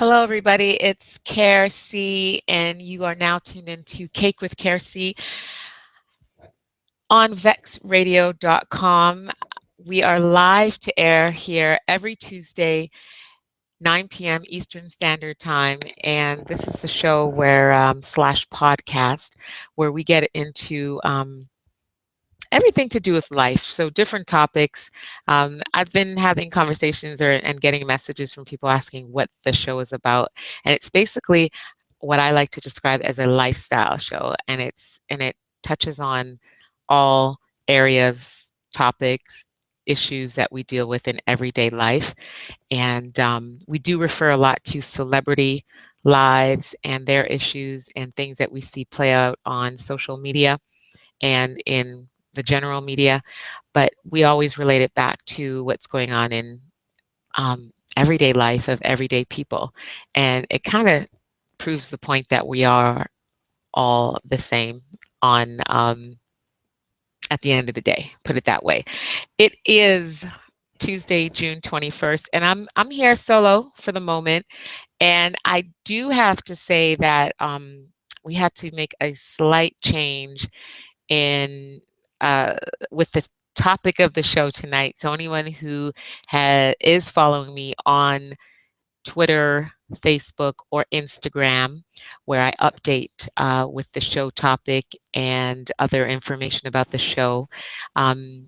Hello, everybody. It's Care C, and you are now tuned into Cake with Care C on vexradio.com. We are live to air here every Tuesday, 9 p.m. Eastern Standard Time, and this is the show where slash podcast where we get into everything to do with life. So different topics. I've been having conversations and getting messages from people asking what the show is about, and it's basically what I like to describe as a lifestyle show, and it touches on all areas, topics, issues that we deal with in everyday life, and we do refer a lot to celebrity lives and their issues and things that we see play out on social media and in the general media, but we always relate it back to what's going on in everyday life of everyday people. And it kind of proves the point that we are all the same on at the end of the day, put it that way. It is Tuesday, June 21st, and I'm here solo for the moment. And I do have to say that we had to make a slight change in with the topic of the show tonight. So anyone who is following me on Twitter, Facebook, or Instagram, where I update with the show topic and other information about the show,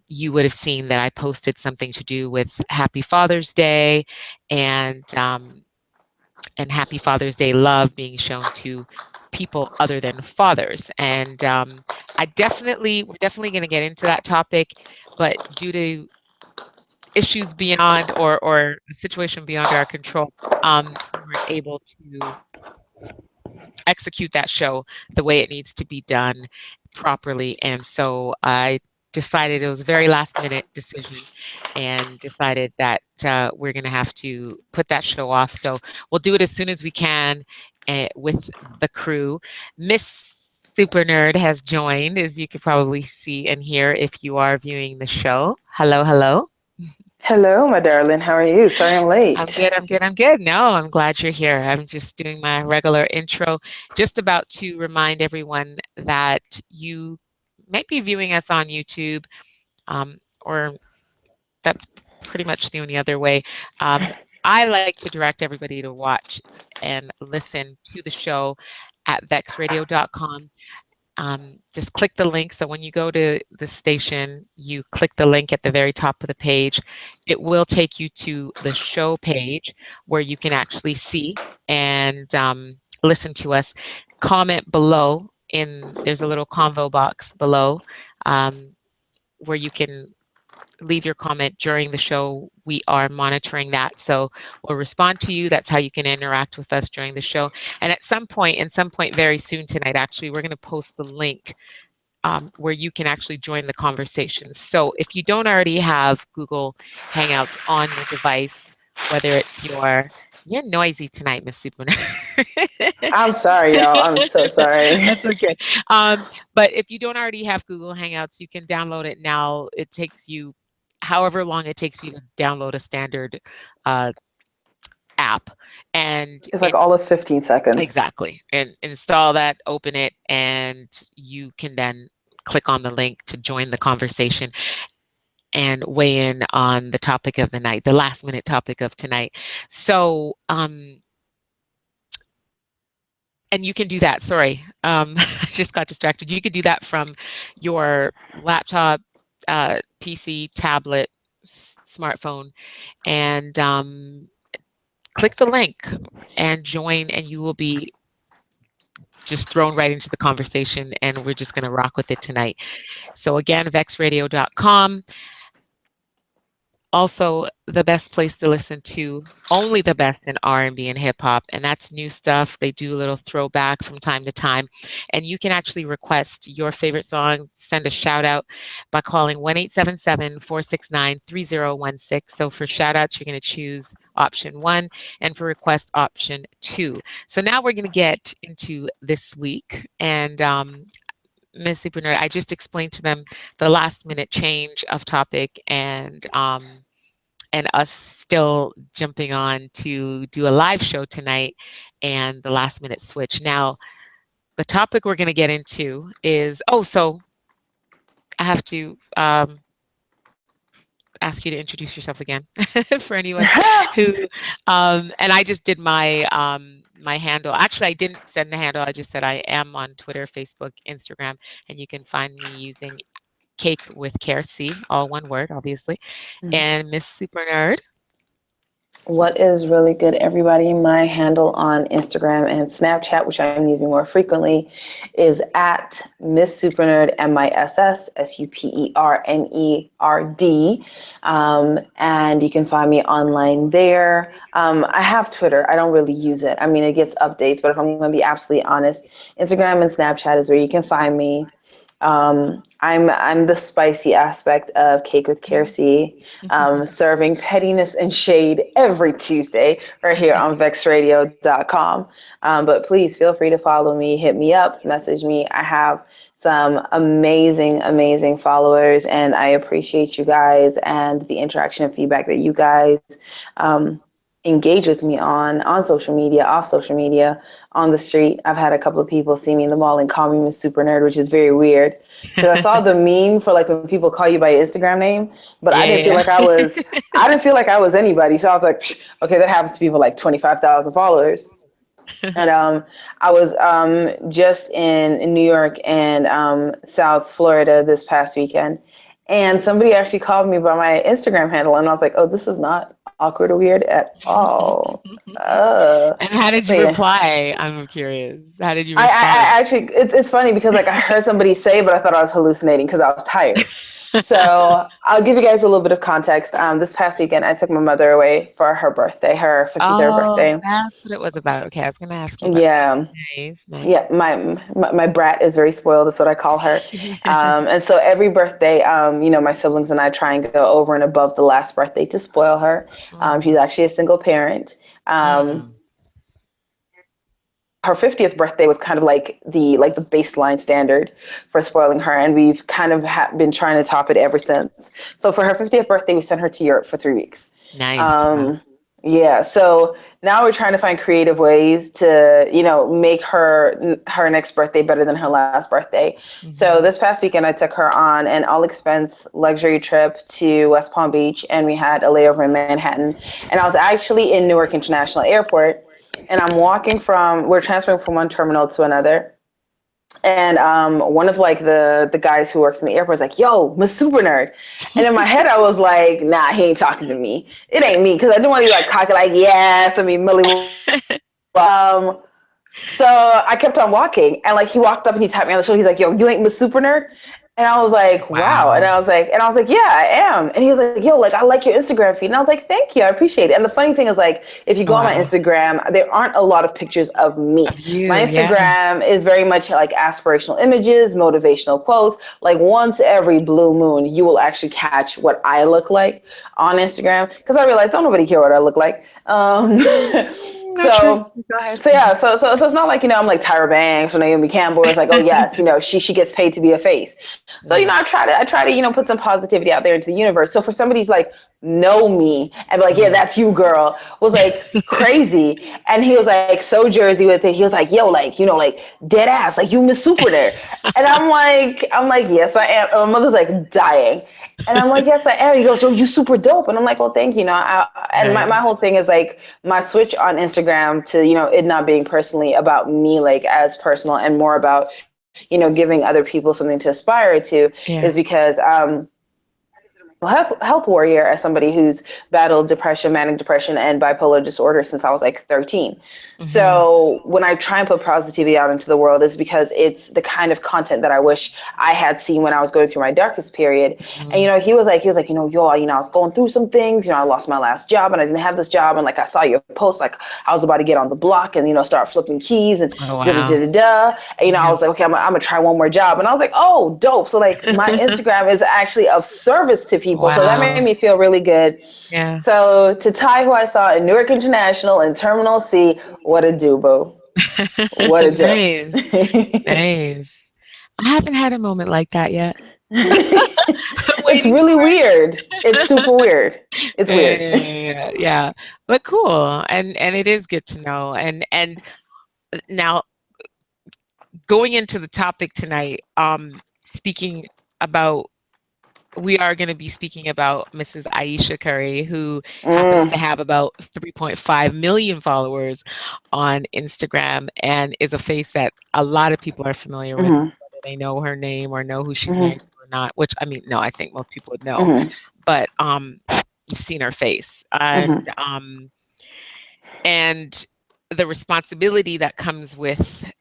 you would have seen that I posted something to do with Happy Father's Day and Happy Father's Day love being shown to people other than fathers. And we're definitely going to get into that topic, but due to issues beyond or a situation beyond our control, we weren't able to execute that show the way it needs to be done properly. And so I decided, it was a very last minute decision, and decided that we're going to have to put that show off. So we'll do it as soon as we can with the crew. Miss Super Nerd has joined, as you could probably see and hear if you are viewing the show. Hello, hello. Hello, my darling. How are you? Sorry I'm I'm late. good. I'm good. I'm good. No, I'm glad you're here. I'm just doing my regular intro, just about to remind everyone that you might be viewing us on YouTube, or that's pretty much the only other way. I like to direct everybody to watch and listen to the show at vexradio.com. Just click the link. So when you go to the station, you click the link at the very top of the page. It will take you to the show page where you can actually see and listen to us. Comment below. There's a little convo box below where you can leave your comment during the show. We are monitoring that. So we'll respond to you. That's how you can interact with us during the show. And at some point very soon tonight, actually, we're going to post the link where you can actually join the conversation. So if you don't already have Google Hangouts on your device, whether it's you're noisy tonight, Miss Super. I'm sorry, y'all. I'm so sorry. That's okay. But if you don't already have Google Hangouts, you can download it now. It takes you however long it takes you to download a standard uh, app, and It's like all of 15 seconds. exactly, and install that, open it, and you can then click on the link to join the conversation and weigh in on the topic of the night, the last minute topic of tonight. So, and you can do that. Sorry, I just got distracted. You could do that from your laptop, PC, tablet, smartphone, and click the link and join, and you will be just thrown right into the conversation, and we're just going to rock with it tonight. So again, vexradio.com. Also, the best place to listen to only the best in R&B and hip hop, and that's new stuff. They do a little throwback from time to time, and you can actually request your favorite song, send a shout out by calling 1-877-469-3016. So for shout outs, you're going to choose option 1, and for request, option 2. So now we're going to get into this week, and Ms. Super Nerd, I just explained to them the last minute change of topic, and and us still jumping on to do a live show tonight and the last minute switch. Now, the topic we're going to get into is, so I have to ask you to introduce yourself again for anyone who, and I just did my my handle. Actually, I didn't send the handle. I just said I am on Twitter, Facebook, Instagram, and you can find me using Cake with Care C, all one word, obviously, and Miss Super Nerd. What is really good, everybody? My handle on Instagram and Snapchat, which I'm using more frequently, is at Miss Supernerd, MISS, SUPERNERD. And you can find me online there. I have Twitter. I don't really use it. I mean, it gets updates, but if I'm going to be absolutely honest, Instagram and Snapchat is where you can find me. I'm the spicy aspect of Cake with Care C, serving pettiness and shade every Tuesday right here on vexradio.com. But please feel free to follow me, hit me up, message me. I have some amazing followers, and I appreciate you guys and the interaction and feedback that you guys engage with me on social media, off social media, on the street. I've had a couple of people see me in the mall and call me Miss Super Nerd, which is very weird. Because I saw the meme for like when people call you by your Instagram name, but I didn't feel like I was anybody. So I was like, okay, that happens to people like 25,000 followers. And I was just in New York and South Florida this past weekend. And somebody actually called me by my Instagram handle, and I was like, oh, this is not awkward or weird at all. And how did you reply? I'm curious. How did you respond? I actually, it's funny because like I heard somebody say, but I thought I was hallucinating because I was tired. So I'll give you guys a little bit of context. This past weekend, I took my mother away for her birthday, her 53rd birthday. That's what it was about. Okay, I was going to ask you about that. Nice. Yeah, my brat is very spoiled. That's what I call her. And so every birthday, my siblings and I try and go over and above the last birthday to spoil her. She's actually a single parent. Her 50th birthday was kind of like the baseline standard for spoiling her, and we've kind of been trying to top it ever since. So for her 50th birthday, we sent her to Europe for 3 weeks. Nice. Yeah. So now we're trying to find creative ways to, make her next birthday better than her last birthday. So this past weekend, I took her on an all-expense luxury trip to West Palm Beach, and we had a layover in Manhattan. And I was actually in Newark International Airport. And we're transferring from one terminal to another. And one of like the guys who works in the airport is like, yo, Miss Super Nerd. And in my head, I was like, nah, he ain't talking to me. It ain't me. Because I didn't want to be like cocky, like, yes, Millie. So I kept on walking. And like he walked up and he tapped me on the shoulder. He's like, yo, you ain't Miss Super Nerd? And I was like, wow. And I was like, yeah, I am. And he was like, yo, like, I like your Instagram feed. And I was like, thank you. I appreciate it. And the funny thing is, like, if you go on my Instagram, there aren't a lot of pictures of me. My Instagram is very much like aspirational images, motivational quotes. Like once every blue moon, you will actually catch what I look like on Instagram. Because I realized don't nobody care what I look like. So it's not like, I'm like Tyra Banks or Naomi Campbell. It's like, oh yes, she gets paid to be a face. So, I try to, put some positivity out there into the universe. So for somebody who's like, know me and be like, yeah, that's you, girl, was like crazy. And he was like, so Jersey with it. He was like, yo, like, like dead ass, like you Miss Super Nerd. And I'm like, yes, I am. And my mother's like dying. And I'm like, yes, I am. He goes, so you super dope. And I'm like, well, thank you. My whole thing is like my switch on Instagram to, it not being personally about me, like as personal and more about, giving other people something to aspire to is because, health warrior as somebody who's battled depression, manic depression, and bipolar disorder since I was like 13. So when I try and put positivity out into the world is because it's the kind of content that I wish I had seen when I was going through my darkest period. And, he was like, yo, I was going through some things, I lost my last job and I didn't have this job. And like, I saw your post, like I was about to get on the block and, start flipping keys and And, I was like, okay, I'm gonna try one more job. And I was like, oh, dope. So like my Instagram is actually of service to people. So that made me feel really good. Yeah. So to Ty, who I saw in Newark International and Terminal C, what a do, boo. What a do. Nice. I haven't had a moment like that yet. I'm It's waiting really for it. weird. It's super weird. It's Yeah, weird. yeah, yeah, yeah. But cool, and it is good to know. And now going into the topic tonight, speaking about we are going to be speaking about Mrs. Aisha Curry, who happens to Mm, have about 3.5 million followers on Instagram and is a face that a lot of people are familiar with, mhm, whether they know her name or know who she's mhm, married to or not, which I mean, no, I think most people would know, mhm, but you've seen her face. mhm, And the responsibility that comes with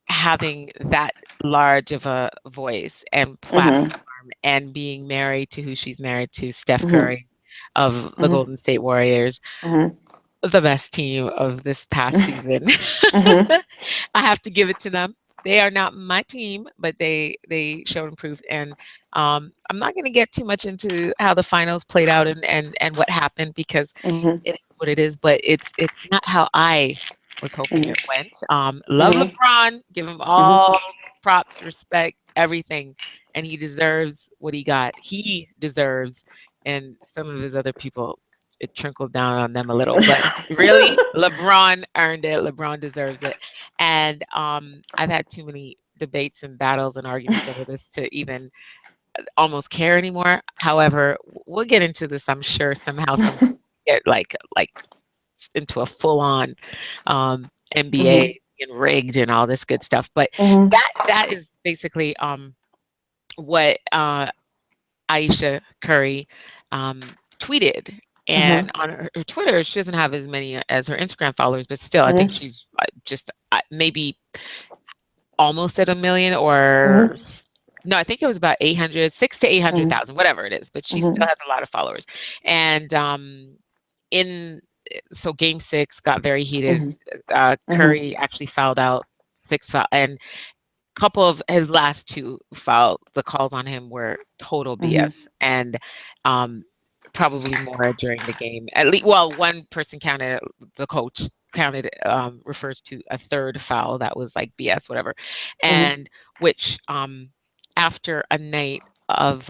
having that large of a voice and mhm, platform and being married to who she's married to, Steph mhm, Curry of the mhm, Golden State Warriors, mhm, the best team of this past season. mhm, I have to give it to them. They are not my team, but they showed and proved. And I'm not going to get too much into how the finals played out and what happened because mhm, it is what it is. But it's not how I was hoping mhm, it went. Love mhm, LeBron, give him mhm. all props, respect, everything, and he deserves what he got. He deserves, and some of his other people it trickled down on them a little, but really, LeBron earned it. LeBron deserves it. And I've had too many debates and battles and arguments over this to even almost care anymore. However, we'll get into this. I'm sure somehow, some get like into a full on NBA Mhm, and rigged and all this good stuff. But mhm, that is basically what Aisha Curry tweeted. And mhm, on her Twitter, she doesn't have as many as her Instagram followers, but still, I think mhm, she's just maybe almost at a million or mhm, no, I think it was about 800, 6 to mhm, 800,000, whatever it is, but she still mhm, has a lot of followers. And in so game 6 got very heated. mhm, mhm, Curry actually fouled out and couple of his last two foul, the calls on him were total mhm, BS, and um, probably more during the game. At least, well, one person counted, the coach counted, refers to a third foul that was like BS, whatever, mhm, and which after a night of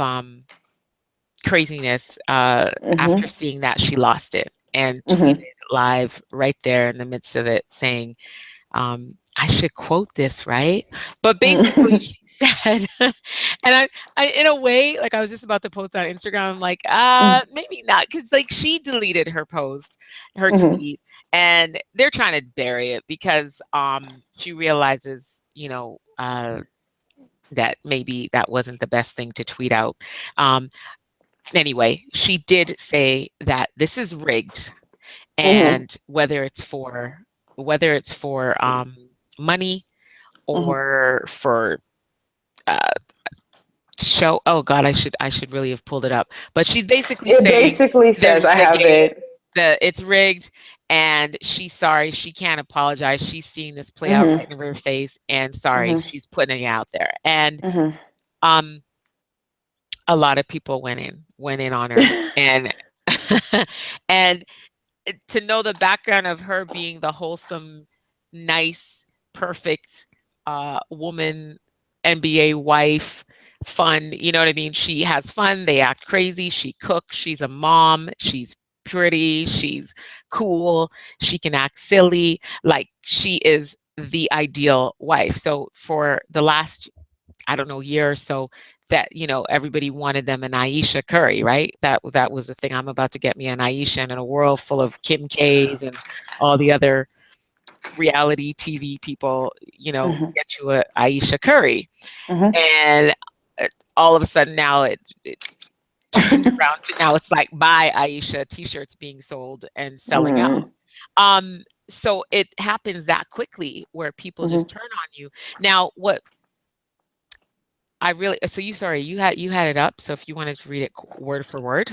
craziness, after mhm, seeing that, she lost it and tweeted mhm. live right there in the midst of it, saying I should quote this, right? But basically, Mhm. she said, and I, in a way, like I was just about to post on Instagram, I'm like, maybe not, because like she deleted her post, her Mhm. tweet, and they're trying to bury it because she realizes, that maybe that wasn't the best thing to tweet out. Um, anyway, she did say that this is rigged, Mhm. and whether it's for money Mhm. or for uh, show. Oh God, I should really have pulled it up. But she's basically It saying basically says, I the have game, it. it's rigged, and she's sorry. She can't apologize. She's seeing this play out Mhm. right in her face, and sorry, Mhm. she's putting it out there. And Mhm. um, a lot of people went in on her, and and to know the background of her being the wholesome, nice, perfect woman, NBA wife, fun, you know what I mean? She has fun, they act crazy, she cooks, she's a mom, she's pretty, she's cool, she can act silly, like she is the ideal wife. So for the last, I don't know, year or so, that everybody wanted them an Aisha Curry, right? That was the thing. I'm about to get me an Aisha, and in a world full of Kim K's and all the other reality TV people, Mhm. get you a Aisha Curry, Mhm. and all of a sudden now it turned around to now it's like buy Aisha T-shirts being sold and selling out. Mhm. So it happens that quickly where people just Mhm. turn on you. Now, what I really so you had it up, so if you wanted to read it word for word.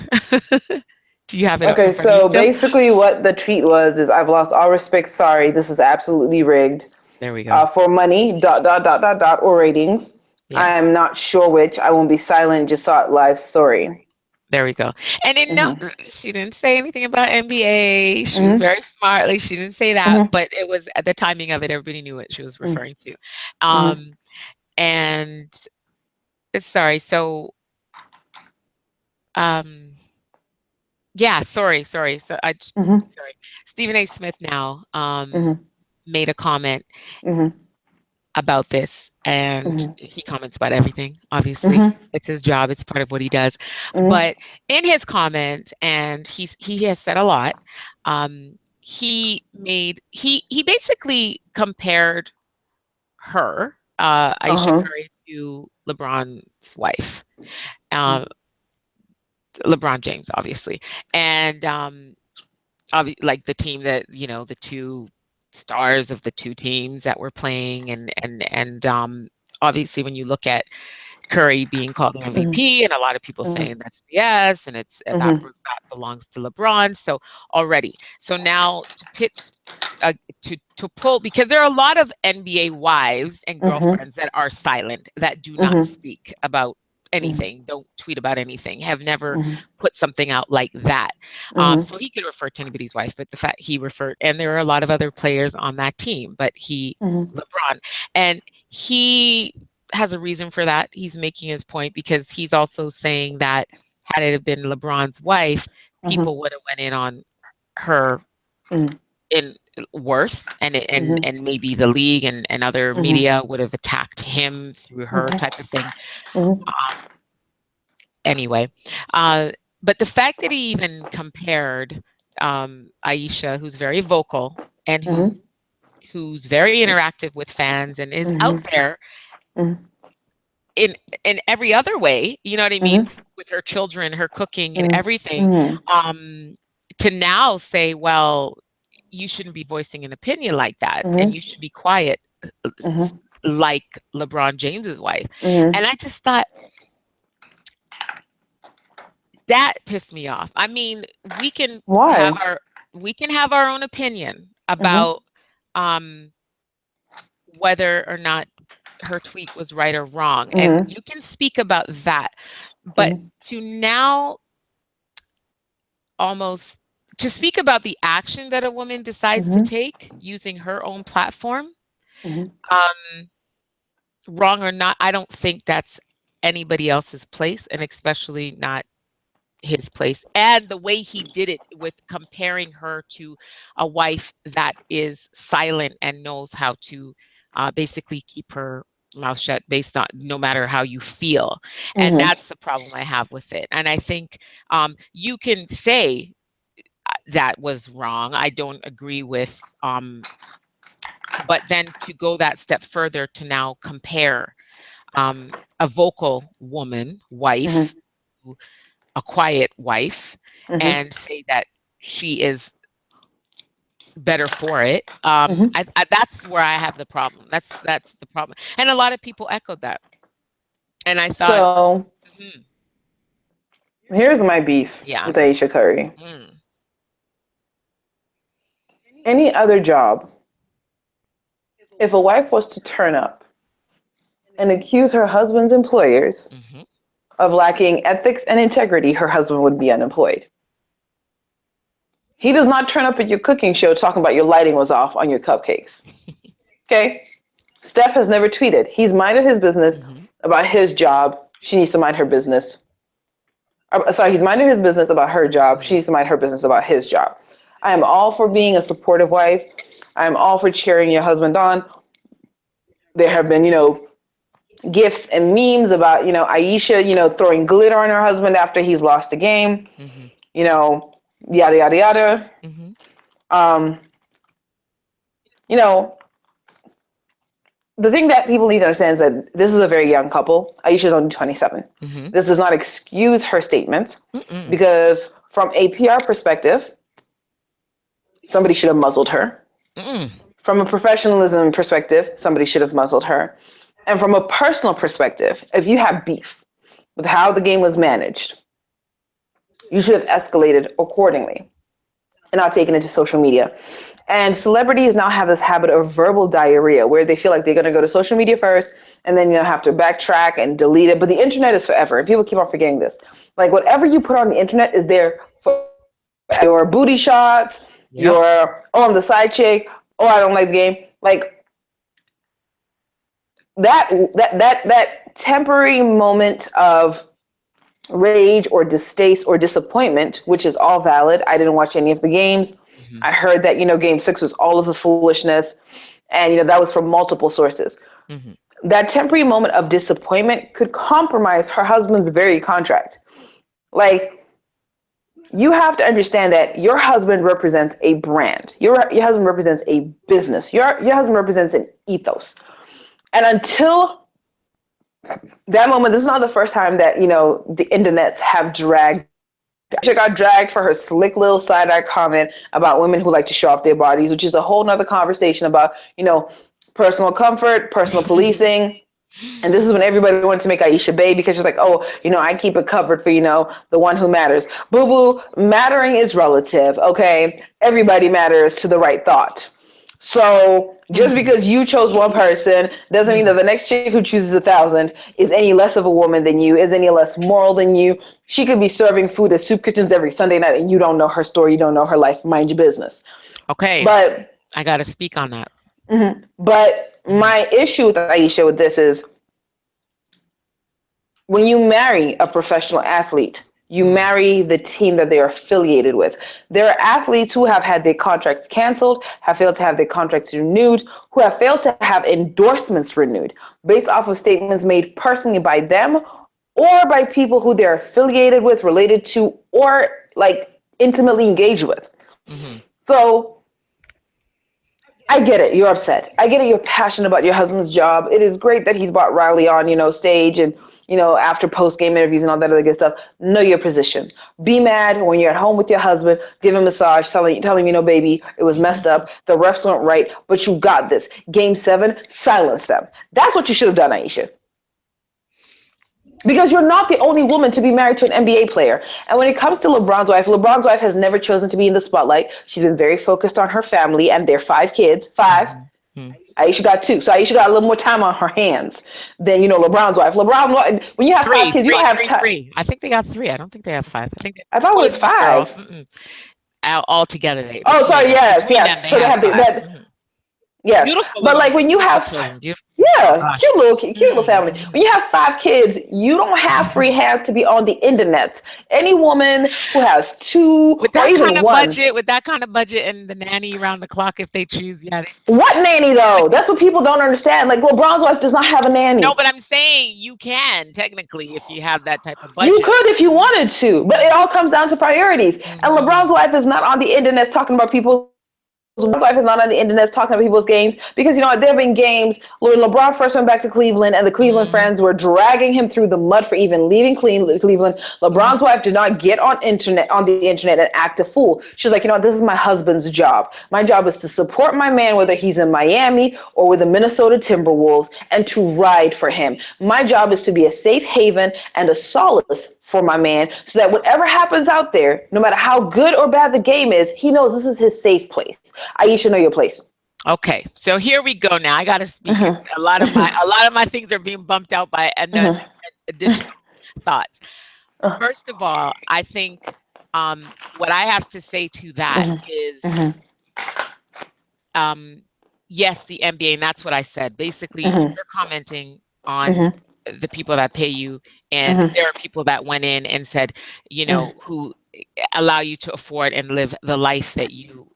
Do you have it up Okay, in front of you so still? basically what the tweet was is, I've lost all respect. Sorry, this is absolutely rigged. There we go. For money, dot, dot, dot, dot, dot, or ratings. I Yeah, am not sure which. I won't be silent. Just saw it live story. there we go. And then no, Mhm. she didn't say anything about NBA. She was Mhm. very smart. Like she didn't say that, Mhm. but it was at the timing of it, everybody knew what she was Mhm. referring to. Mhm. And sorry, so yeah, sorry. So Mm-hmm. sorry. Stephen A. Smith now Mm-hmm. made a comment Mm-hmm. about this, and Mm-hmm. he comments about everything. Obviously, Mm-hmm. it's his job; it's part of what he does. Mm-hmm. But in his comment, and he has said a lot. He basically compared her, Aisha Uh-huh. Curry, to LeBron's wife, Mm-hmm. uh, LeBron James, obviously, and like the team that the two stars of the two teams that were playing, and obviously when you look at Curry being called an MVP, and a lot of people saying that's BS, and that belongs to LeBron. So already, so now to pit to pull, because there are a lot of NBA wives and Mm-hmm. girlfriends that are silent, that do not Mm-hmm. speak about Mm-hmm. anything, don't tweet about anything, have never Mm-hmm. put something out like that. Mm-hmm. So he could refer to anybody's wife, but the fact he referred, and there are a lot of other players on that team, but Mm-hmm. LeBron, and he has a reason for that. He's making his point because he's also saying that had it have been LeBron's wife, Mm-hmm. people would have went in on her in worse, Mm-hmm. and maybe the league and other Mm-hmm. media would have attacked him through her, type of thing. Mm-hmm. Anyway, but the fact that he even compared Aisha, who's very vocal and Mm-hmm. who's very interactive with fans and is out Mm-hmm. there in every other way, you know what I mean, Mm-hmm. with her children, her cooking and everything, Mm-hmm. to now say, well, you shouldn't be voicing an opinion like that, and you should be quiet, Mm-hmm. like LeBron James's wife. Mm-hmm. And I just thought that pissed me off. I mean, we can have Why? our we can have our own opinion Mm-hmm. about whether or not her tweet was right or wrong, and Mm-hmm. you can speak about that. But Mm-hmm. to now almost to speak about the action that a woman decides to Mm-hmm. take using her own platform, Mm-hmm. um, wrong or not, I don't think that's anybody else's place, and especially not his place. And the way he did it with comparing her to a wife that is silent and knows how to basically keep her mouth shut, based on no matter how you feel. And Mm-hmm. that's the problem I have with it. And I think you can say that was wrong, I don't agree with, but then to go that step further, to now compare a vocal woman wife, Mm-hmm. a quiet wife, Mm-hmm. and say that she is better for it. Mm-hmm. That's where I have the problem. That's the problem, and a lot of people echoed that. And I thought, So mhm, here's my beef with yes, Aisha Curry. mm, Any other job, if a wife was to turn up and accuse her husband's employers hmm of lacking ethics and integrity, her husband would be unemployed. He does not turn up at your cooking show talking about your lighting was off on your cupcakes. Okay? Steph has never tweeted. He's minded his business hmm about his job. She needs to mind her business. Sorry, he's minded his business about her job. She hmm needs to mind her business about his job. I am all for being a supportive wife. I am all for cheering your husband on. There have been, gifs and memes about, Aisha, throwing glitter on her husband after he's lost a game, hmm you know, yada, yada, yada. hmm Um, you know, the thing that people need to understand is that this is a very young couple. Aisha's only 27. hmm This does not excuse her statements Mm-mm. because, from a PR perspective, somebody should have muzzled her. Mm-mm. From a professionalism perspective, somebody should have muzzled her. And from a personal perspective, if you have beef with how the game was managed, you should have escalated accordingly and not taken it to social media. And celebrities now have this habit of verbal diarrhea where they feel like they're going to go to social media first and then have to backtrack and delete it. But the internet is forever, and people keep on forgetting this. Like, whatever you put on the internet is there for your booty shots, Yep. your, oh, I'm the side chick, oh, I don't like the game. Like, that temporary moment of rage or distaste or disappointment, which is all valid. I didn't watch any of the games. Mhm. I heard that, game 6 was all of the foolishness. And, that was from multiple sources. Mhm. That temporary moment of disappointment could compromise her husband's very contract. Like, you have to understand that your husband represents a brand. Your husband represents a business. Your husband represents an ethos. And until that moment, this is not the first time that, the internets have dragged. She got dragged for her slick little side eye comment about women who like to show off their bodies, which is a whole nother conversation about, personal comfort, personal policing. And this is when everybody wanted to make Aisha Bay because she's like, oh, I keep it covered for, the one who matters. Boo boo, mattering is relative, okay? Everybody matters to the right thought. So just because you chose one person doesn't mean that the next chick who chooses 1,000 is any less of a woman than you, is any less moral than you. She could be serving food at soup kitchens every Sunday night and you don't know her story, you don't know her life, mind your business. Okay, But I got to speak on that. But my issue with Aisha with this is when you marry a professional athlete, you marry the team that they are affiliated with. There are athletes who have had their contracts canceled, have failed to have their contracts renewed, who have failed to have endorsements renewed based off of statements made personally by them or by people who they're affiliated with, related to, or like intimately engaged with. Mm-hmm. So I get it. You're upset. I get it. You're passionate about your husband's job. It is great that he's brought Riley on, stage and, after post-game interviews and all that other good stuff. Know your position. Be mad when you're at home with your husband. Give him a massage, telling him, baby, it was messed up. The refs weren't right, but you got this. Game 7, silence them. That's what you should have done, Aisha. Because you're not the only woman to be married to an NBA player. And when it comes to LeBron's wife has never chosen to be in the spotlight. She's been very focused on her family and their 5 kids. 5. Mm-hmm. Aisha got 2. So Aisha got a little more time on her hands than, LeBron's wife. When you have 5 kids, you don't have time. 3. I think they got 3. I don't think they have 5. I thought it was 5. All together. Oh, sorry. Yes. So they have that. Mm-hmm. Yeah, beautiful but like when you have, cute little family. When you have 5 kids, you don't have free hands to be on the internet. Any woman who has 2 with that or even kind of 1, budget, and the nanny around the clock if they choose, What nanny though? That's what people don't understand. Like LeBron's wife does not have a nanny. No, but I'm saying you can technically if you have that type of budget. You could if you wanted to, but it all comes down to priorities. And LeBron's wife is not on the internet talking about people. LeBron's wife is not on the internet talking about people's games because, there have been games when LeBron first went back to Cleveland and the Cleveland friends were dragging him through the mud for even leaving Cleveland. LeBron's wife did not get on the internet and act a fool. She's like, this is my husband's job. My job is to support my man, whether he's in Miami or with the Minnesota Timberwolves, and to ride for him. My job is to be a safe haven and a solace for my man so that whatever happens out there, no matter how good or bad the game is, he knows this is his safe place. Aisha, know your place. Okay, so here we go now. I got to speak. A lot of my things are being bumped out by additional thoughts. First of all, I think what I have to say to that is yes, the NBA, and that's what I said. Basically, you're commenting on the people that pay you, and there are people that went in and said, who allow you to afford and live the life that you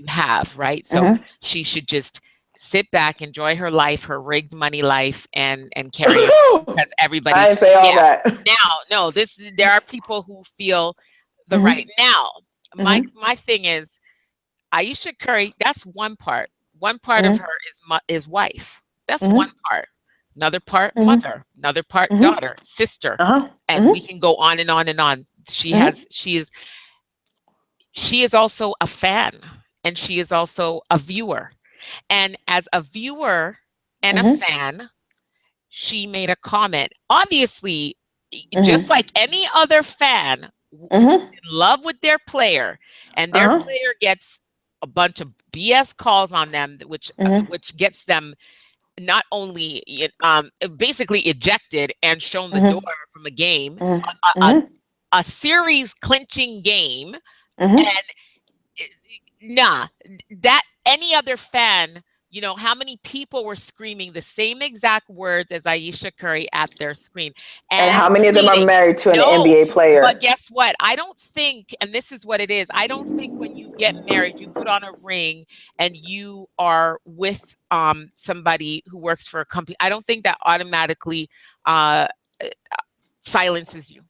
have, right? So she should just sit back, enjoy her life, her rigged money life, and carry on because everybody. I didn't say all that. Now, there are people who feel the right. Now, my thing is, Aisha Curry, that's one part. One part of her is wife. That's one part. Another part, mother. Another part, daughter, sister. And we can go on and on and on. She is also a fan, and she is also a viewer. And as a viewer and a fan, she made a comment. Obviously, just like any other fan, in love with their player, and their player gets a bunch of BS calls on them, which gets them not only basically ejected and shown the door from a game, a series clinching game, and that any other fan, You know, how many people were screaming the same exact words as Ayesha Curry at their screen? And how And many of them are tweeting. married to an No, NBA player? but guess what? I don't think, and this is what it is, I don't think when you get married, you put on a ring and you are with somebody who works for a company. I don't think that automatically silences you.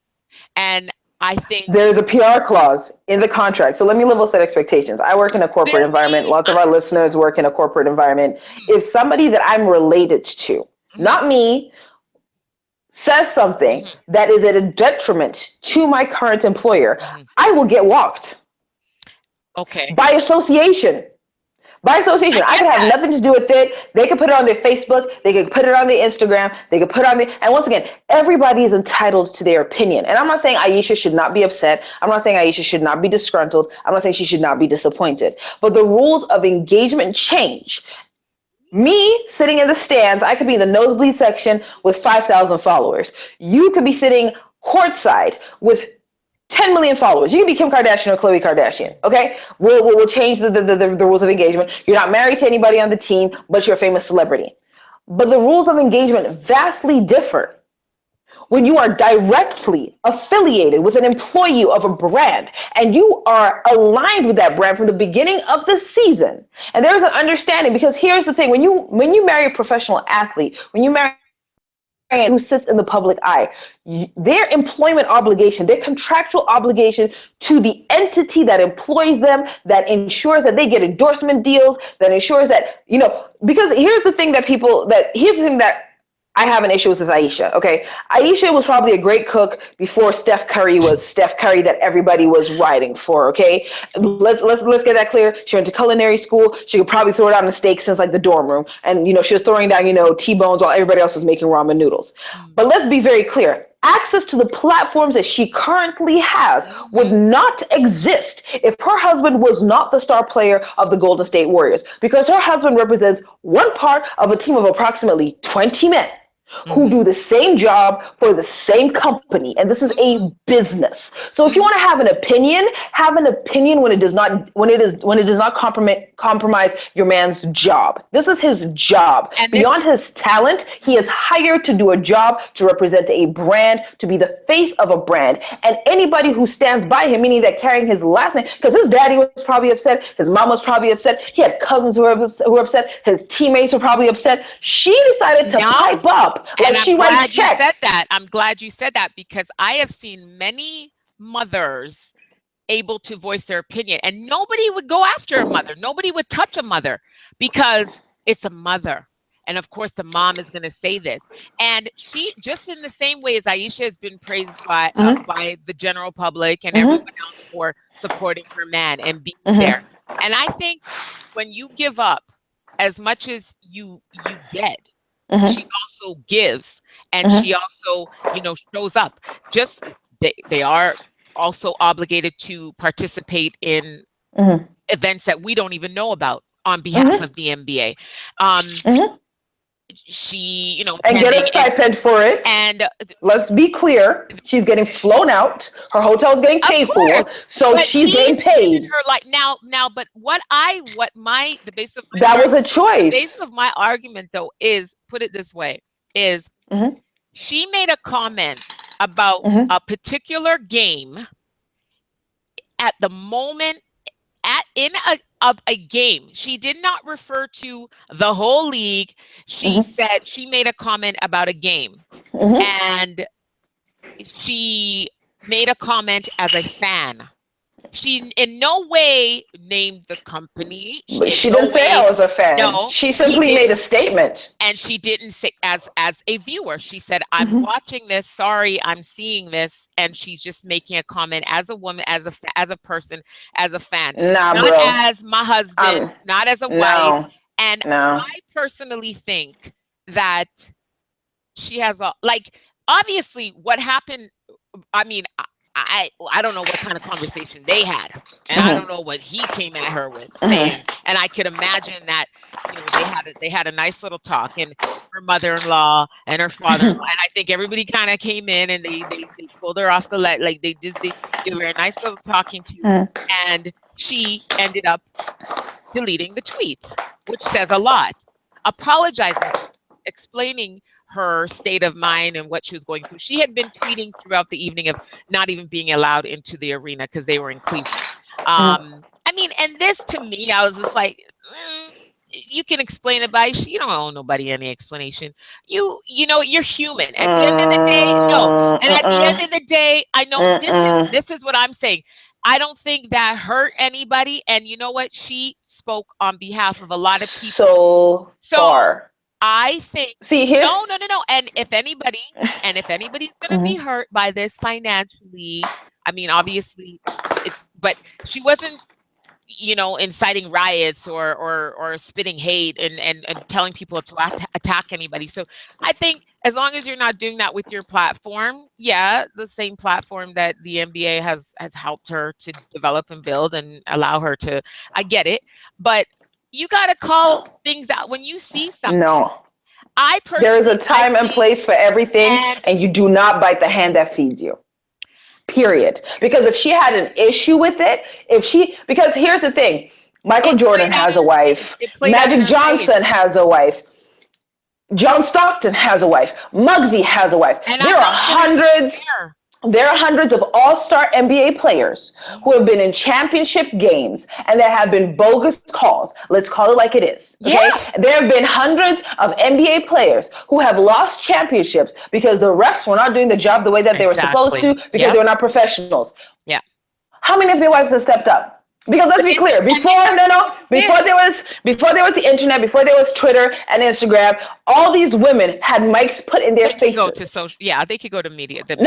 And I think There's a PR clause in the contract. So let me level set expectations. I work in a corporate environment. Lots of our listeners work in a corporate environment. If somebody that I'm related to, not me, says something that is at a detriment to my current employer, I will get walked. Okay. By association. By association, I could have nothing to do with it. They could put it on their Facebook. They could put it on their Instagram. They could put it on the, and once again, everybody is entitled to their opinion. And I'm not saying Ayesha should not be upset. I'm not saying Ayesha should not be disgruntled. I'm not saying she should not be disappointed. But the rules of engagement change. Me sitting in the stands, I could be in the nosebleed section with 5,000 followers. You could be sitting courtside with 10 million followers. You can be Kim Kardashian or Khloe Kardashian, okay? We'll change the rules of engagement. You're not married to anybody on the team, but you're a famous celebrity. But the rules of engagement vastly differ when you are directly affiliated with an employee of a brand and you are aligned with that brand from the beginning of the season. And there's an understanding, because here's the thing, when you marry a professional athlete, when you marry who sits in the public eye, their employment obligation, their contractual obligation to the entity that employs them, that ensures that they get endorsement deals, that ensures that, because here's the thing that I have an issue with Ayesha, okay? Ayesha was probably a great cook before Steph Curry was Steph Curry that everybody was riding for, okay? Let's get that clear. She went to culinary school. She could probably throw down the steak since like the dorm room. And, she was throwing down, T-bones while everybody else was making ramen noodles. But let's be very clear. Access to the platforms that she currently has would not exist if her husband was not the star player of the Golden State Warriors, because her husband represents one part of a team of approximately 20 men who do the same job for the same company, and this is a business. So if you want to have an opinion when it does not compromise your man's job. This is his job. And beyond his talent, he is hired to do a job, to represent a brand, to be the face of a brand. And anybody who stands by him, meaning that carrying his last name, because his daddy was probably upset, his mom was probably upset, he had cousins who were upset, his teammates were probably upset. She decided to pipe up. And I'm glad you said that. I'm glad you said that, because I have seen many mothers able to voice their opinion, and nobody would go after a mother. Nobody would touch a mother because it's a mother. And of course, the mom is going to say this. And she, just in the same way as Ayesha has been praised by the general public and everyone else for supporting her man and being there. And I think when you give up as much as you get, she also gives, and she also, shows up. Just they are also obligated to participate in events that we don't even know about on behalf of the NBA. She, and get a stipend for it. And let's be clear, she's getting flown out. Her hotel is getting paid for, so she's getting paid. But the base of that was a choice. The base of my argument, though, is, put it this way, is she made a comment about a particular game at the moment of a game. She did not refer to the whole league. She said she made a comment about a game, and she made a comment as a fan. She in no way named the company. She didn't say I was a fan. No, she simply made a statement. And she didn't say as a viewer. She said, "I'm watching this. Sorry, I'm seeing this," and she's just making a comment as a woman, as a person, as a fan, not as my husband, not as a wife. And I personally think that she has obviously what happened. I mean, I don't know what kind of conversation they had, and I don't know what he came at her with saying. And I could imagine that they had a nice little talk, and her mother-in-law and her father-in-law, and I think everybody kind of came in and they pulled her off the they gave her a nice little talking to, and she ended up deleting the tweets, which says a lot. Apologizing, explaining her state of mind and what she was going through. She had been tweeting throughout the evening of not even being allowed into the arena because they were in Cleveland. I mean, and this to me, I was just like, you can explain it by you don't owe nobody any explanation. You know, you're human. At the end of the day, no. And at the end of the day, I know this is what I'm saying. I don't think that hurt anybody. And you know what? She spoke on behalf of a lot of people. So I think see here. No. And if anybody's gonna be hurt by this financially, I mean, obviously but she wasn't, you know, inciting riots or spitting hate and telling people to attack anybody. So I think as long as you're not doing that with your platform, the same platform that the NBA has helped her to develop and build and allow her to, I get it, but you got to call things out when you see something. No. I personally, there is a time and place for everything, and you do not bite the hand that feeds you. Period. Because if she had an issue with it, because here's the thing, Michael Jordan has a wife, Magic Johnson has a wife, John Stockton has a wife, Muggsy has a wife. There are hundreds of all-star NBA players who have been in championship games and there have been bogus calls. Let's call it like it is. Okay? Yeah. There have been hundreds of NBA players who have lost championships because the refs were not doing the job the way that they were supposed to because they were not professionals. Yeah. How many of their wives have stepped up? Because let's be clear, before there was the internet, before there was Twitter and Instagram, all these women had mics put in their faces. Go to social, they could go to media. This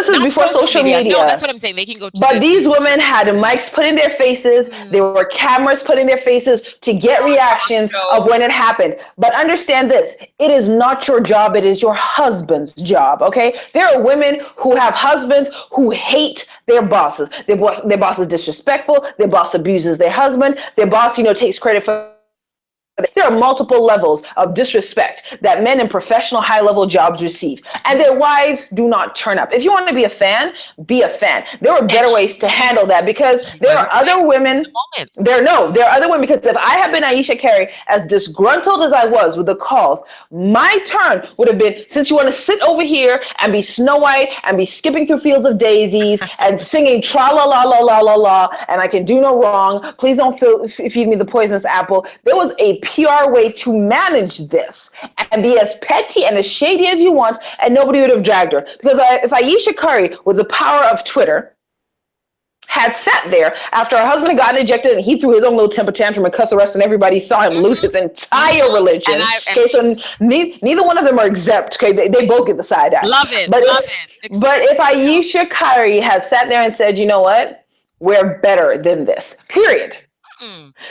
is before social media. No, that's what I'm saying. They can go to. But these women had mics put in their faces. There were cameras put in their faces to get reactions of when it happened. But understand this: it is not your job; it is your husband's job. Okay? There are women who have husbands who hate their bosses. Their boss is disrespectful. Their boss abuses their husband. Their boss, takes credit for. There are multiple levels of disrespect that men in professional high-level jobs receive, and their wives do not turn up. If you want to be a fan, be a fan. There are better ways to handle that because there are other women. There are other women, because if I had been Ayesha Curry, as disgruntled as I was with the calls, my turn would have been, since you want to sit over here and be Snow White and be skipping through fields of daisies and singing tra la la la la la la, and I can do no wrong. Please don't feed me the poisonous apple. There was a PR way to manage this and be as petty and as shady as you want, and nobody would have dragged her. Because if Ayesha Curry, with the power of Twitter, had sat there after her husband got ejected and he threw his own little temper tantrum and cussed the rest and everybody saw him lose his entire religion. So neither one of them are exempt. Okay, they both get the side eye. Love it. But if Ayesha Curry had sat there and said, you know what, we're better than this, period.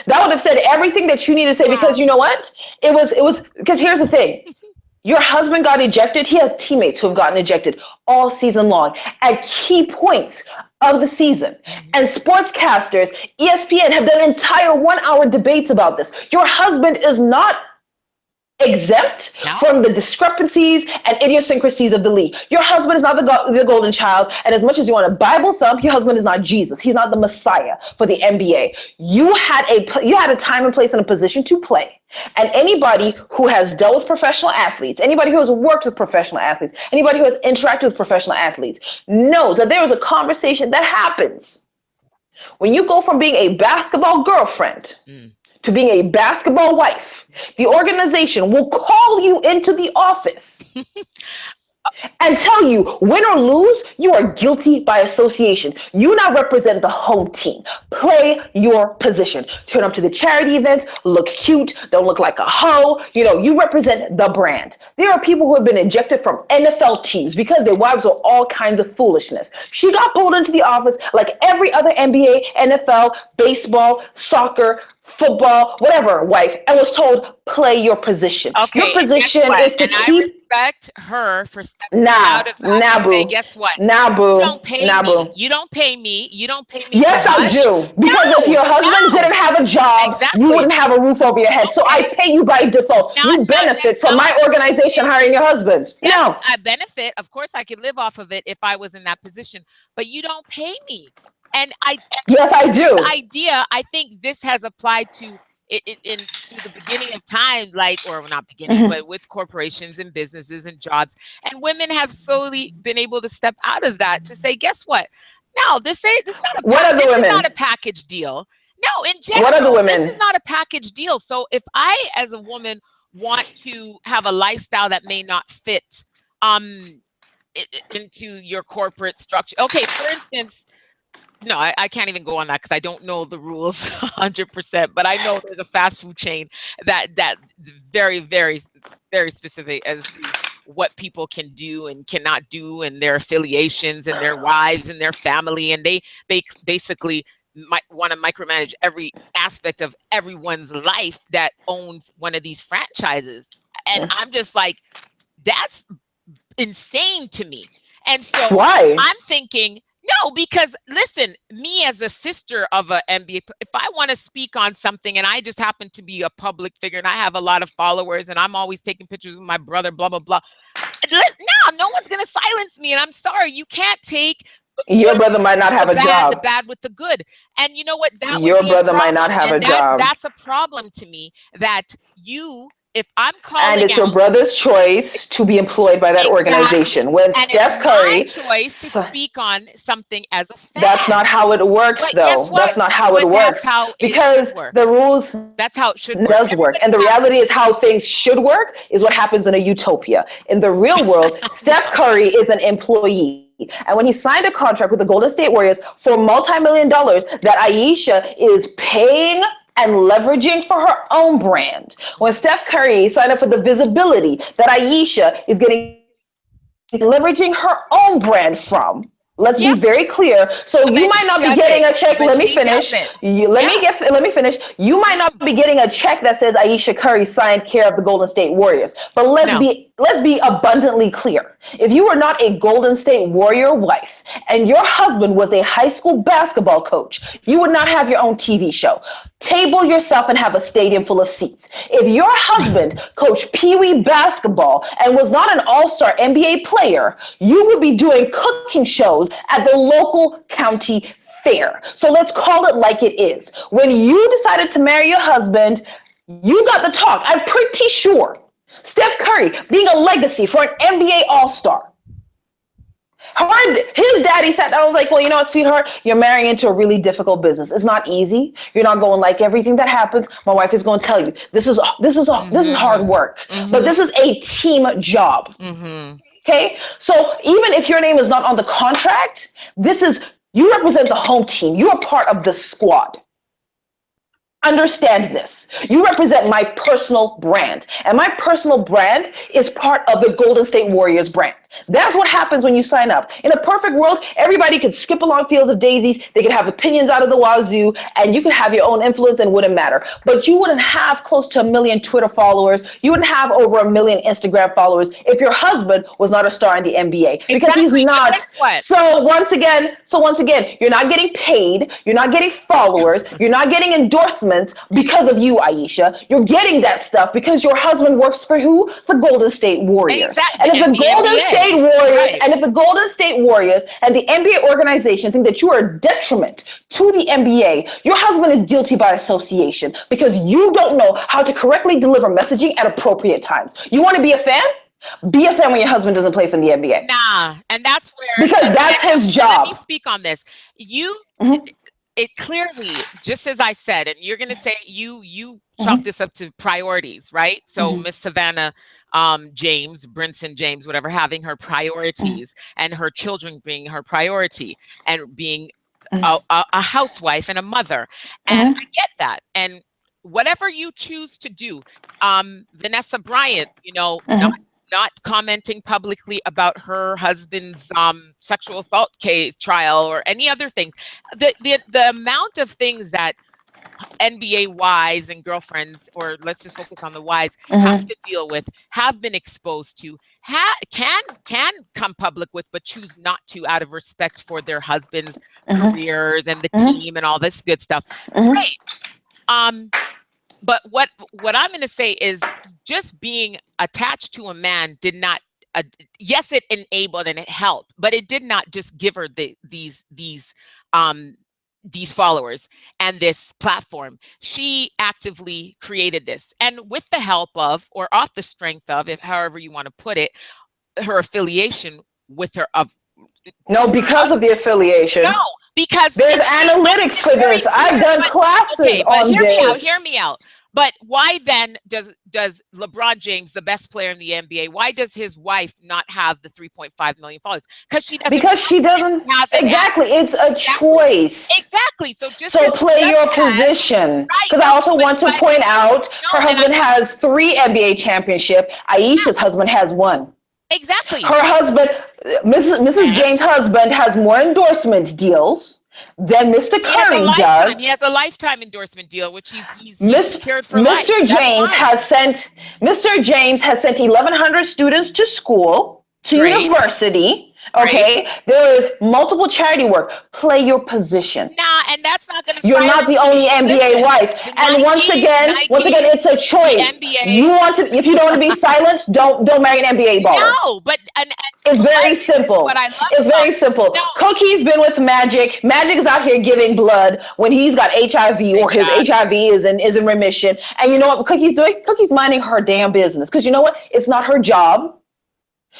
That would have said everything that you need to say, because you know what? It was because here's the thing. Your husband got ejected. He has teammates who have gotten ejected all season long at key points of the season. And sportscasters, ESPN, have done entire 1-hour debates about this. Your husband is not exempt from the discrepancies and idiosyncrasies of the league. Your husband is not the golden child, and as much as you want to Bible thump, your husband is not Jesus. He's not the Messiah for the NBA. You had a time and place and a position to play. And anybody who has dealt with professional athletes, anybody who has worked with professional athletes, anybody who has interacted with professional athletes knows that there is a conversation that happens when you go from being a basketball girlfriend to being a basketball wife. The organization will call you into the office and tell you, win or lose, you are guilty by association. You now represent the home team. Play your position. Turn up to the charity events, look cute, don't look like a hoe. You represent the brand. There are people who have been ejected from NFL teams because their wives are all kinds of foolishness. She got pulled into the office like every other NBA, NFL, baseball, soccer, football, whatever, wife, and was told, play your position. Okay, your position is to keep. I respect her for stepping out of that. Boo. Guess what? Boo. You don't pay me. You don't pay me. You don't pay me. Yes, I do. Because if your husband didn't have a job, you wouldn't have a roof over your head. Okay. So I pay you by default. You benefit from my organization hiring your husband. Yes, no. I benefit. Of course, I could live off of it if I was in that position. But you don't pay me. And Yes, I do. idea, I think this has applied to it in through the beginning of time, like, or not beginning, Mhm. but with corporations and businesses and jobs. And women have slowly been able to step out of that to say, guess what? No, What are the this is not women? a package deal. No, in What are the general, this is women? not a package deal. So if I, as a woman, want to have a lifestyle that may not fit um into your corporate structure. Okay, for instance, no, I can't even go on that because I don't know the rules 100%. But I know there's a fast food chain that's very, very, very specific as to what people can do and cannot do, and their affiliations and their wives and their family, and they basically might want to micromanage every aspect of everyone's life that owns one of these franchises. And I'm just like, that's insane to me. And so Why? I'm thinking, no, because listen, me as a sister of an MBA, if I want to speak on something and I just happen to be a public figure and I have a lot of followers and I'm always taking pictures with my brother, blah, blah, blah. No one's going to silence me. And I'm sorry, you can't take the Your good brother might not have a the job. bad with the good. And you know what? That would Your be a brother might not problem. have a And job. that's a problem to me, that you, if I'm And calling it's your out. brother's choice to be employed by that Exactly. organization. When And it's Steph my Curry, choice to speak on something as a that's fan. not how it works, But guess though. what? That's not how it But that's works. how it should Because work. the rules That's how it should work. does work. Everybody And the has. reality is how things should work is what happens in a utopia. In the real world, Oh Steph no. Curry is an employee. And when he signed a contract with the Golden State Warriors for multi-million dollars that Ayesha is paying and leveraging for her own brand. When Steph Curry signed up for the visibility that Ayesha is getting leveraging her own brand from. Let's be Yeah, very clear. So you but might she not be does getting it. a check. But Let me she does finish. it. Let Yeah. me let me finish. You might not be getting a check that says Ayesha Curry signed care of the Golden State Warriors. But No. let's be abundantly clear. If you were not a Golden State Warrior wife and your husband was a high school basketball coach, you would not have your own TV show. Table yourself and have a stadium full of seats. If your husband coached Pee Wee basketball and was not an all-star NBA player, you would be doing cooking shows at the local county fair. So let's call it like it is. When you decided to marry your husband, you got the talk. I'm pretty sure Steph Curry being a legacy for an NBA all-star. His daddy sat down and was like, well, you know what, sweetheart, you're marrying into a really difficult business. It's not easy. You're not going to like everything that happens. My wife is going to tell you this is hard Mm-hmm. work, but this Mm-hmm. is a team job. Mm-hmm. Okay, so even if your name is not on the contract, you represent the home team. You are part of the squad. Understand this. You represent my personal brand, and my personal brand is part of the Golden State Warriors brand. That's what happens when you sign up. In a perfect world, everybody could skip along fields of daisies. They could have opinions out of the wazoo, and you could have your own influence and wouldn't matter. But you wouldn't have close to 1 million Twitter followers. You wouldn't have over 1 million Instagram followers if your husband was not a star in the NBA, because he's Exactly. But not. guess what? So once again, you're not getting paid. You're not getting followers. You're not getting endorsements because of you, Ayesha. You're getting that stuff because your husband works for who? The Golden State Warriors. Exactly. And if And the the Golden NBA. State Warriors Right. and if the Golden State Warriors and the NBA organization think that you are a detriment to the NBA, your husband is guilty by association because you don't know how to correctly deliver messaging at appropriate times. You want to be a fan? Be a fan when your husband doesn't play for the NBA Nah. And that's where, because that's his and let me job. speak on this. You, Mhm, it clearly, just as I said, and you're going to say you chalk mhm, this up to priorities, right? So mhm, Miss Savannah James, Brinson James, whatever, having her mhm, priorities and her children being her priority and being mhm, a housewife and a mother. And I mhm, get that. And whatever you choose to do, Vanessa Bryant, mhm, not commenting publicly about her husband's sexual assault case trial or any other things. The amount of things that NBA wives and girlfriends, or let's just focus on the wives, have mhm, to deal with, have been exposed to, can come public with, but choose not to out of respect for their husbands' mhm, careers and the mhm, team and all this good stuff. mhm, Great. Um, but what I'm going to say is, just being attached to a man did not. Yes, it enabled and it helped, but it did not just give her these these followers and this platform. She actively created this, and with the help of, or off the strength of, if however you want to put it, her affiliation with her of. No, because of the affiliation. No, because there's analytics for this. I've done classes on this. Hear me out. But why then does LeBron James, the best player in the NBA, why does his wife not have the 3.5 million followers? Because she doesn't. Exactly. It's a choice. Exactly. So play your position. Because I also want to point out her husband has 3 NBA championships. Aisha's husband has 1. Exactly. Her husband, Mrs. James' husband, has more endorsement deals than Mr. Curry does. He has a lifetime endorsement deal, which he's secured for Mr. life. Mr. James has sent 1,100 students to school, to university. Okay, there is multiple charity work. Play your position. Nah, and that's not going to. You're not the only NBA wife. And once again, it's a choice. You want to, if you don't want to be silenced, don't marry an NBA baller. No, but it's very simple. It's very simple. No. Cookie's been with Magic. Magic is out here giving blood when he's got HIV or his HIV is in remission. And you know what Cookie's doing? Cookie's minding her damn business. Because you know what? It's not her job.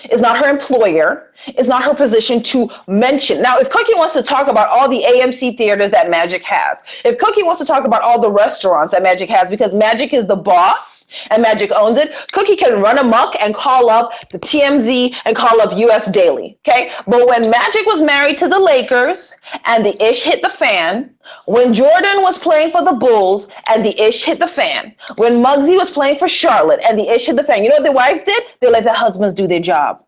It's not her employer. It's not her position to mention. Now, if Cookie wants to talk about all the AMC theaters that Magic has, if Cookie wants to talk about all the restaurants that Magic has, because Magic is the boss and Magic owns it, Cookie can run amok and call up the TMZ and call up US Daily, okay? But when Magic was married to the Lakers and the ish hit the fan, when Jordan was playing for the Bulls and the ish hit the fan, when Muggsy was playing for Charlotte and the ish hit the fan, you know what the wives did? They let their husbands do their job.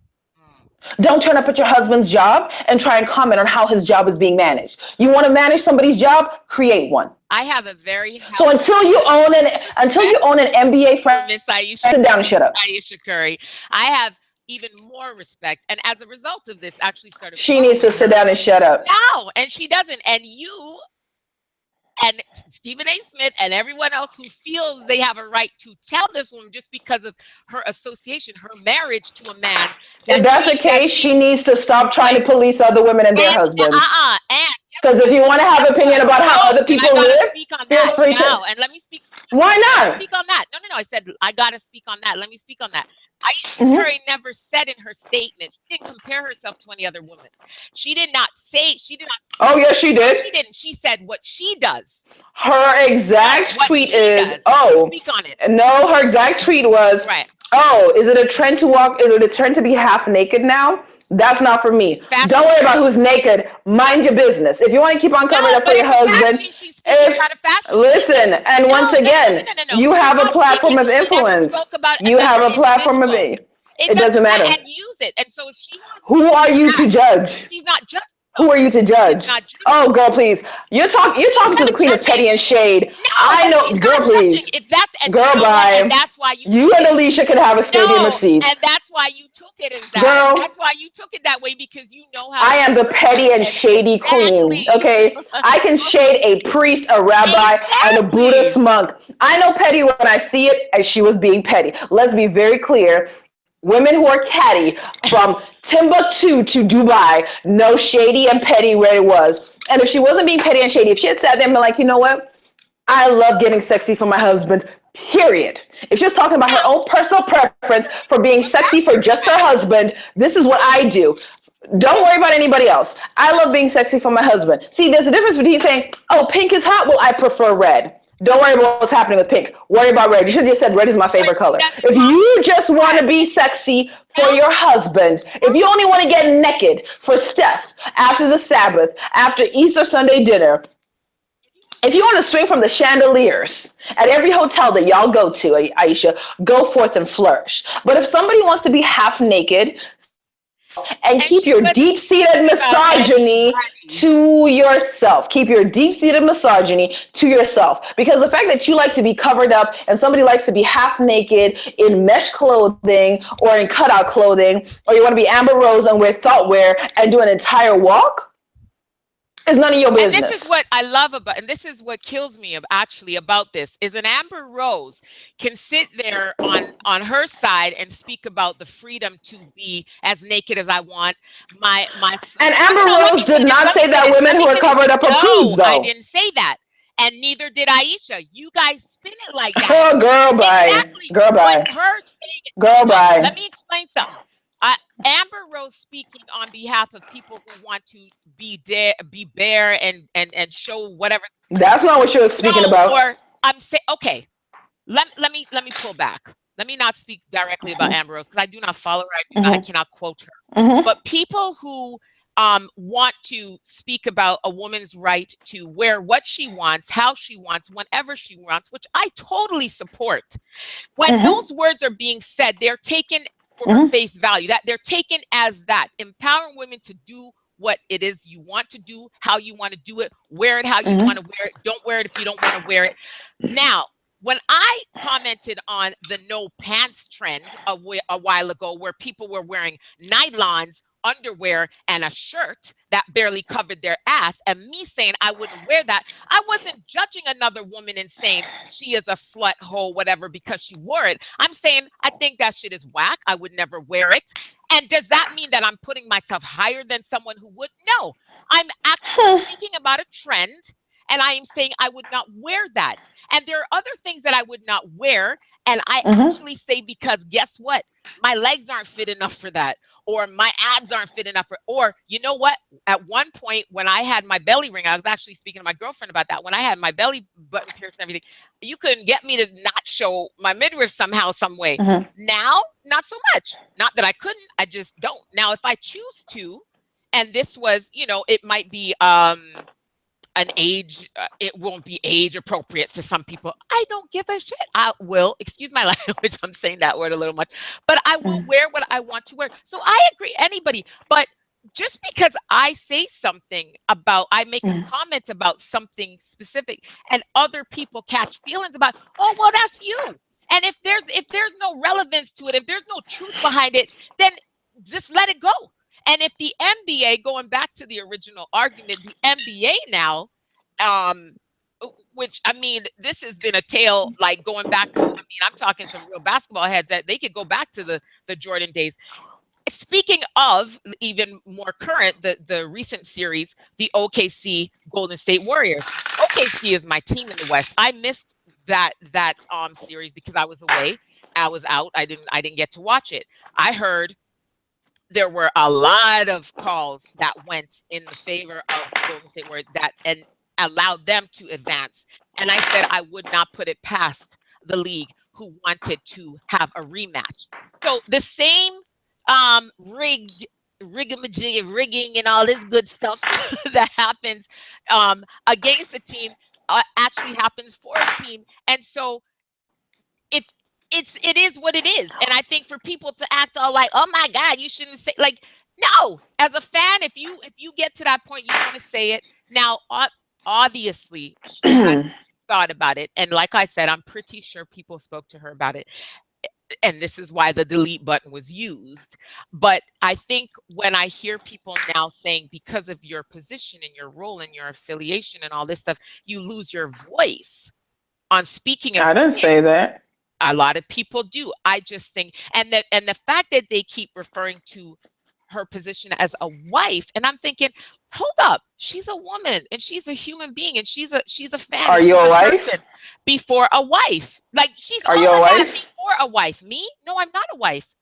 Don't turn up at your husband's job and try and comment on how his job is being managed. You want to manage somebody's job? Create one. I have a very so until you own an NBA friend, Miss Aisha, sit down and shut up. Aisha Curry, I have even more respect, and as a result of this, actually started. She needs to sit down and shut up. No, and she doesn't. And you. And Stephen A. Smith and everyone else who feels they have a right to tell this woman just because of her association, her marriage to a man. If that's the case, she needs to stop trying to police other women and their husbands. Because if you want to have an opinion about how other people live, feel free to. And let me speak. Why not? Speak on that. No. I said I gotta speak on that. Let me speak on that. Aisha Curry never said in her statement, she didn't compare herself to any other woman. She did not say, she did not. Oh, yes, she did. No, she didn't. She said what she does. Her exact tweet is, speak on it. No, her exact tweet was, right. Oh, is it a trend to walk? Is it a trend to be half naked now? That's not for me. Don't worry about who's naked. Mind your business. If you want to keep on covering up for your husband, listen, and once again, you have a platform of influence. You have a platform of it doesn't matter. And use it. And so if she wants who are you to judge? She's not judging. Who are you to judge? Oh, girl, please. You're talking to the queen of petty and shade. No, I know, girl, please. If that's girl, bye. And that's why you and Alicia could have a stadium of seats. And that's why you took it as that. Girl, that's why you took it that way, because you know how. I am the petty and shady queen. Okay, I can shade a priest, a rabbi, and a Buddhist monk. I know petty when I see it, and she was being petty. Let's be very clear. Women who are catty from Timbuktu to Dubai know shady and petty where it was. And if she wasn't being petty and shady, if she had sat there and been like, you know what? I love getting sexy for my husband, period. If she was talking about her own personal preference for being sexy for just her husband, this is what I do. Don't worry about anybody else. I love being sexy for my husband. See, there's a difference between saying, oh, pink is hot. Well, I prefer red. Don't worry about what's happening with pink. Worry about red. You should have just said red is my favorite color. If you just want to be sexy for your husband, if you only want to get naked for Steph after the Sabbath, after Easter Sunday dinner, if you want to swing from the chandeliers at every hotel that y'all go to, Aisha, go forth and flourish. But if somebody wants to be half naked, and keep your deep-seated misogyny to yourself. Keep your deep-seated misogyny to yourself. Because the fact that you like to be covered up and somebody likes to be half naked in mesh clothing or in cutout clothing, or you want to be Amber Rose and wear thought wear and do an entire walk, It's none of your And this is business. what I love about, and this is what kills me actually about this, is an Amber Rose can sit there on her side and speak about the freedom to be as naked as I want. My And no, no, Amber no, let Rose me did finish. not Let me say that finish. women Let who me are finish. covered up are prudes, No, I though. didn't say that. And neither did Aisha. You guys spin it like that. Oh, girl, bye. Exactly. Girl, But bye. her saying it, no, Girl, no, let bye. me explain something. I, Amber Rose speaking on behalf of people who want to be bare and show whatever. That's not what she was speaking No, about. or I'm saying, okay, let me pull back. Let me not speak directly about Amber Rose because I do not follow her. I Mm-hmm. cannot quote her. Mm-hmm. But people who want to speak about a woman's right to wear what she wants, how she wants, whenever she wants, which I totally support. When Mm-hmm. those words are being said, they're taken for Mm-hmm. face value. That they're taken as that, empowering women to do what it is you want to do, how you want to do it, wear it how you want Mm-hmm. to wear it. Don't wear it if you don't want to wear it. Now, when I commented on the no pants trend a while ago, where people were wearing nylons, underwear, and a shirt that barely covered their ass, and me saying I wouldn't wear that, I wasn't judging another woman and saying she is a slut, hoe, whatever, because she wore it. I'm saying I think that shit is whack. I would never wear it. And does that mean that I'm putting myself higher than someone who would? No, I'm actually speaking about a trend, and I am saying I would not wear that. And there are other things that I would not wear. And I Mm-hmm. actually say, because guess what? My legs aren't fit enough for that, or my abs aren't fit enough for, or you know what? At one point, when I had my belly ring, I was actually speaking to my girlfriend about that. When I had my belly button pierced and everything, you couldn't get me to not show my midriff somehow, some way. Mm-hmm. Now, not so much. Not that I couldn't, I just don't. Now, if I choose to, and this was, it might be an age, it won't be age appropriate to some people. I don't give a shit. I will, excuse my language, I'm saying that word a little much, but I will wear what I want to wear. So I agree, anybody, but just because I say something about, I make a Mm-hmm. comment about something specific and other people catch feelings about, oh, well, that's you. And if there's no relevance to it, if there's no truth behind it, then just let it go. And if the NBA, going back to the original argument, the NBA now, um, which I mean, this has been a tale like going back to, I mean, I'm talking some real basketball heads that they could go back to the Jordan days. Speaking of even more current, the recent series, the OKC Golden State Warriors. OKC is my team in the West. I missed that series because I was away. I was out. I didn't get to watch it. I heard there were a lot of calls that went in the favor of Golden State Warriors that and allowed them to advance. And I said I would not put it past the league who wanted to have a rematch. So the same rigging and all this good stuff that happens against the team actually happens for a team. And so if it is what it is. And I think for people to act all like, oh my God, you shouldn't say, like, no, as a fan, if you get to that point, you want to say it. Now, obviously, she has thought about it. And like I said, I'm pretty sure people spoke to her about it. And this is why the delete button was used. But I think when I hear people now saying, because of your position and your role and your affiliation and all this stuff, you lose your voice on speaking I didn't opinion. say that. A lot of people do. I just think, and the fact that they keep referring to her position as a wife, and I'm thinking, hold up, she's a woman and she's a human being and she's a fan Are and you she's a a wife? person before a wife. Like she's Are you all a of that wife? before a wife. Me? No, I'm not a wife.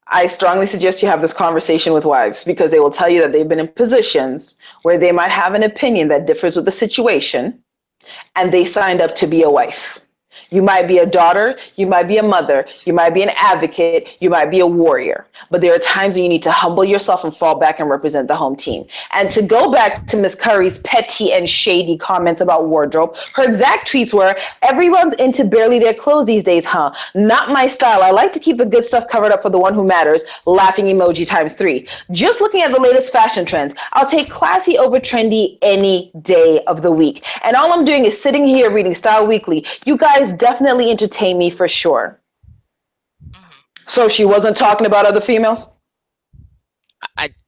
I strongly suggest you have this conversation with wives because they will tell you that they've been in positions where they might have an opinion that differs with the situation and they signed up to be a wife. You might be a daughter, you might be a mother, you might be an advocate, you might be a warrior. But there are times when you need to humble yourself and fall back and represent the home team. And to go back to Miss Curry's petty and shady comments about wardrobe, her exact tweets were, everyone's into barely their clothes these days, huh? Not my style. I like to keep the good stuff covered up for the one who matters. Laughing emoji times 3. Just looking at the latest fashion trends, I'll take classy over trendy any day of the week. And all I'm doing is sitting here reading Style Weekly. You guys definitely entertain me for sure. Mhm. So she wasn't talking about other females?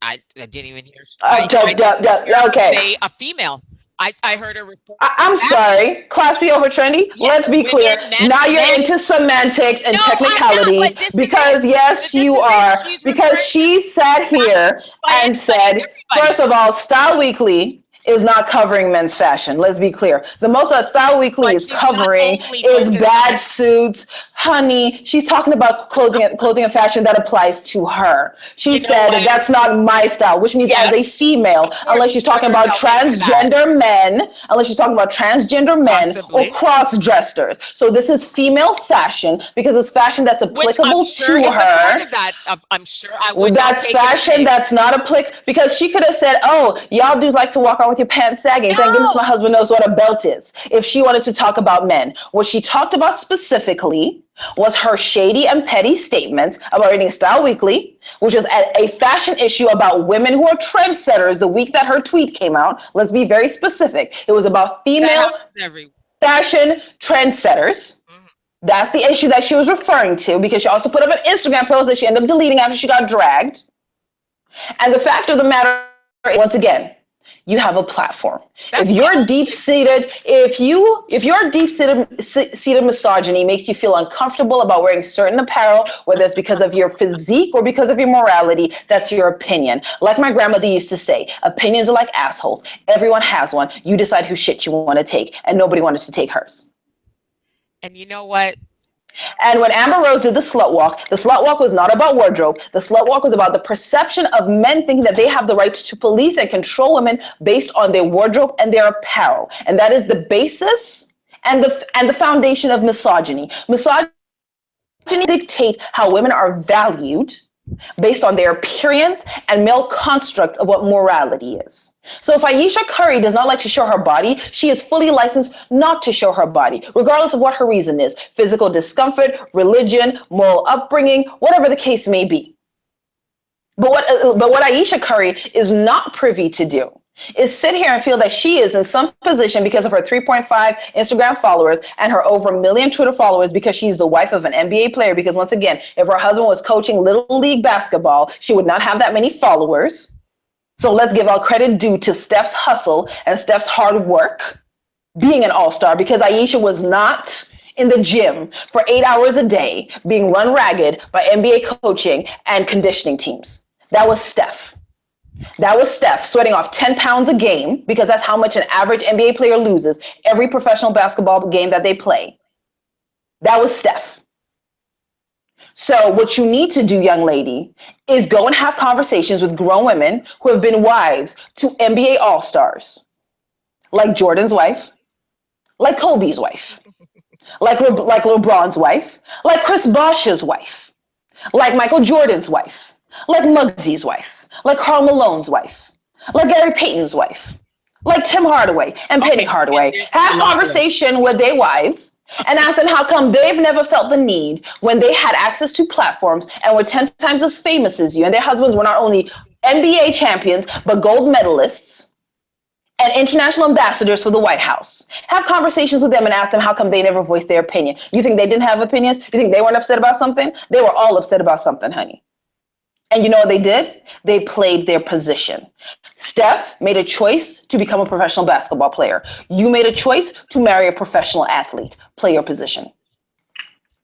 I didn't even hear. I didn't hear her Okay. say a female. I heard her refer to I'm fashion. sorry, classy over trendy. Yeah, Let's be clear. women, men, Now you're men. into semantics and No, I'm not. technicalities But this is because, it. yes, But this you is it. are. She's Because referring to she sat fashion here by and anybody and said, first everybody. of all, Style Weekly is not covering men's fashion. Let's be clear. The most that Style Weekly But is she's not covering only is focused bad on. suits. Honey, she's talking about clothing and fashion that applies to her. She You know said, what? that's not my style, which means as a Yes, female, of course unless she she's turned talking about herself into that. transgender men or Possibly. cross-dressers. So this is female fashion because it's fashion that's Which I'm applicable sure to is a part her. of that. I'm sure which I'll That's take and fashion. say. That's not applicable because she could have said, "Oh, y'all dudes like to walk around with your pants sagging. Thank goodness my No, husband knows what a belt is." If she wanted to talk about men, what she talked about specifically was her shady and petty statements about reading Style Weekly, which is a fashion issue about women who are trendsetters. The week that her tweet came out, let's be very specific. It was about that female happens everywhere. fashion trendsetters. Mhm. That's the issue that she was referring to because she also put up an Instagram post that she ended up deleting after she got dragged. And the fact of the matter, once again, you have a platform. If That's my your whole deep thing. seated, if your deep seated misogyny makes you feel uncomfortable about wearing certain apparel, whether it's because of your physique or because of your morality, that's your opinion. Like my grandmother used to say, opinions are like assholes. Everyone has one. You decide whose shit you want to take, and nobody wanted to take hers. And you know what? And when Amber Rose did the slut walk was not about wardrobe. The slut walk was about the perception of men thinking that they have the right to police and control women based on their wardrobe and their apparel. And that is the basis and the foundation of misogyny. Misogyny dictates how women are valued based on their appearance and male construct of what morality is. So if Ayesha Curry does not like to show her body, she is fully licensed not to show her body, regardless of what her reason is: physical discomfort, religion, moral upbringing, whatever the case may be. But what Ayesha Curry is not privy to do is sit here and feel that she is in some position because of her 3.5 Instagram followers and her over 1 million Twitter followers because she's the wife of an NBA player. Because once again, if her husband was coaching Little League basketball, she would not have that many followers. So let's give all credit due to Steph's hustle and Steph's hard work being an all-star, because Ayesha was not in the gym for 8 hours a day being run ragged by NBA coaching and conditioning teams. That was Steph. That was Steph sweating off 10 pounds a game, because that's how much an average NBA player loses every professional basketball game that they play. That was Steph. So what you need to do, young lady, is go and have conversations with grown women who have been wives to NBA all-stars, like Jordan's wife, like Kobe's wife, like LeBron's wife, like Chris Bosh's wife, like Michael Jordan's wife, like Muggsy's wife, like Karl Malone's wife, like Gary Payton's wife, like Tim Hardaway and Penny Okay, Hardaway. there's Have a long list. conversation with their wives and ask them how come they've never felt the need when they had access to platforms and were 10 times as famous as you, and their husbands were not only NBA champions, but gold medalists and international ambassadors for the White House. Have conversations with them and ask them how come they never voiced their opinion. You think they didn't have opinions? You think they weren't upset about something? They were all upset about something, honey. And you know what they did? They played their position. Steph made a choice to become a professional basketball player. You made a choice to marry a professional athlete. Play your position.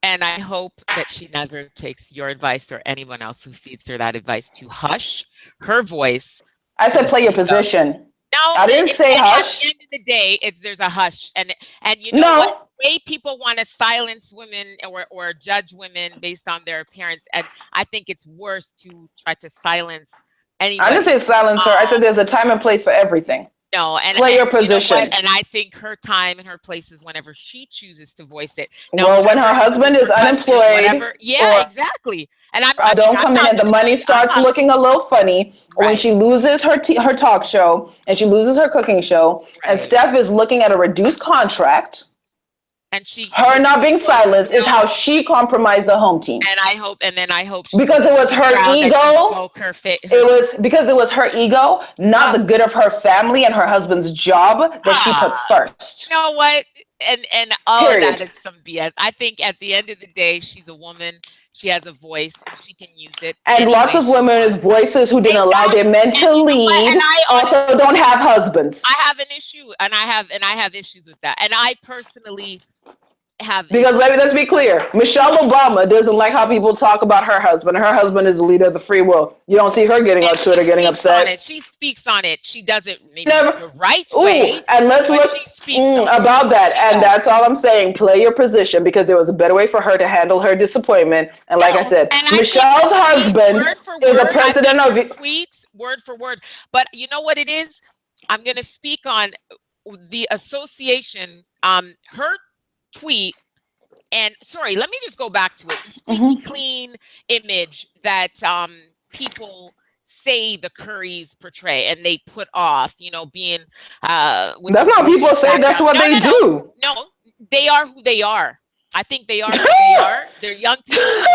And I hope that she never takes your advice or anyone else who feeds her that advice to hush her voice. I said play your position. No, I didn't say at hush. the end of the day, there's a hush, and you know No. what? The way people want to silence women or judge women based on their appearance, and I think it's worse to try to silence anybody. I didn't say silence her. I said there's a time and place for everything. No, and play your you know position. what? And I think her time and her place is whenever she chooses to voice it. Now, Well, when her husband is unemployed, whatever, yeah, exactly. And I don't come in and the money starts looking a little funny, or when she loses her talk show and she loses her cooking show, and Steph is looking at a reduced contract, and her not being silenced is how she compromised the home team. And I hope because it was her ego. It was because it was her ego, not the good of her family and her husband's job that she put first. You know what? And all of that is some BS. I think at the end of the day, she's a woman. She has a voice and she can use it And any lots way of she women with wants. voices who didn't allow their men And to you know what? lead And I also don't have husbands. I have an issue, and I have issues with that. And I personally have Because issues. let's be clear, Michelle Obama doesn't like how people talk about her husband. Her husband is the leader of the free will. You don't see her getting on And she Twitter getting speaks on upset. it. She speaks on it. She does it She maybe never. the right Ooh, way, and let's but look she speaks on it. about that. She And that's does. all I'm saying. Play your position because there was a better way for her to handle her disappointment. And like I No, said, and I take Michelle's what you mean husband word for is a word. I've president got of. her tweets word for word. But you know what it is? I'm going to speak on the association, her tweet. And sorry, let me just go back to it. The squeaky clean image that people say the Currys portray and they put off, you know, being with That's the not people religious say. That's background. what they do. No, they are who they are. I think they are who they are. They're young people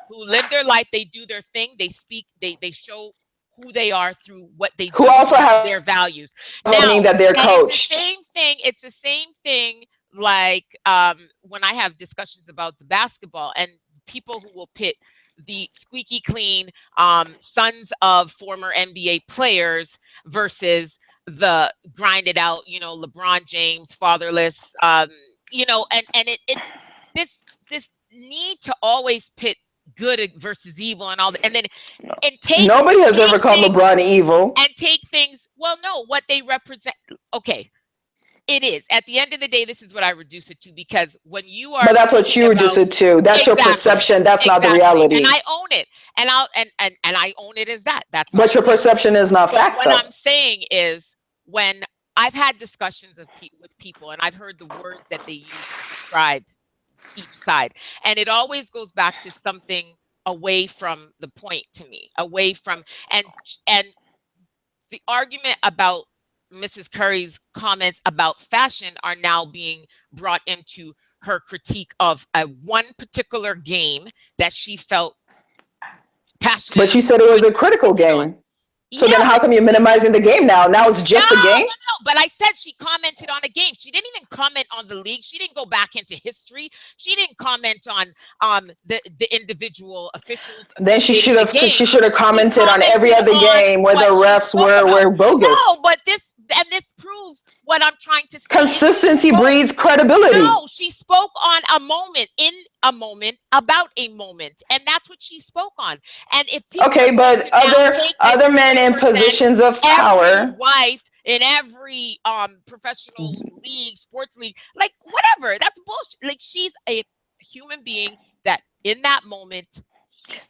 who live their life. They do their thing. They speak. They show who they are through what they Who do, also have their values. meaning Now, that they're and it's the coached. same thing. It's the same thing like when I have discussions about the basketball and people who will pit the squeaky clean sons of former NBA players versus the grinded out, you know, LeBron James, fatherless, you know, and it's this need to always pit good versus evil and all that, and then and Nobody has take ever called things LeBron evil. and take things. Well, no, what they represent. Okay, it is. At the end of the day, this is what I reduce it to because when you are But that's what speaking you reduce about it to. That's your exactly, perception. That's not the exactly, and reality. I own it, and and I own it as that. That's But all your it is. perception is not But fact, what though. I'm saying is when I've had discussions with people and I've heard the words that they use to describe each side, and it always goes back to something away from the point to me, away from and the argument about Mrs. Curry's comments about fashion are now being brought into her critique of a one particular game that she felt passionate But she said it was a critical on. game. So Yeah, then how come you're minimizing the game now? Now it's no, just a game? but I said she commented on a game. She didn't even comment on the league. She didn't go back into history. She didn't comment on the individual officials Then she officiating should the have game. she should have She commented on every commented other on game where the what she refs spoke about. were bogus. No, but this proves what I'm trying to say. Consistency breeds credibility. No, she spoke on a moment, in a moment, about a moment, and that's what she spoke on. And if people Okay, are going but to now take this other to men in represent positions of every power. wife in every professional league, sports league, like whatever, that's bullshit. Like she's a human being that in that moment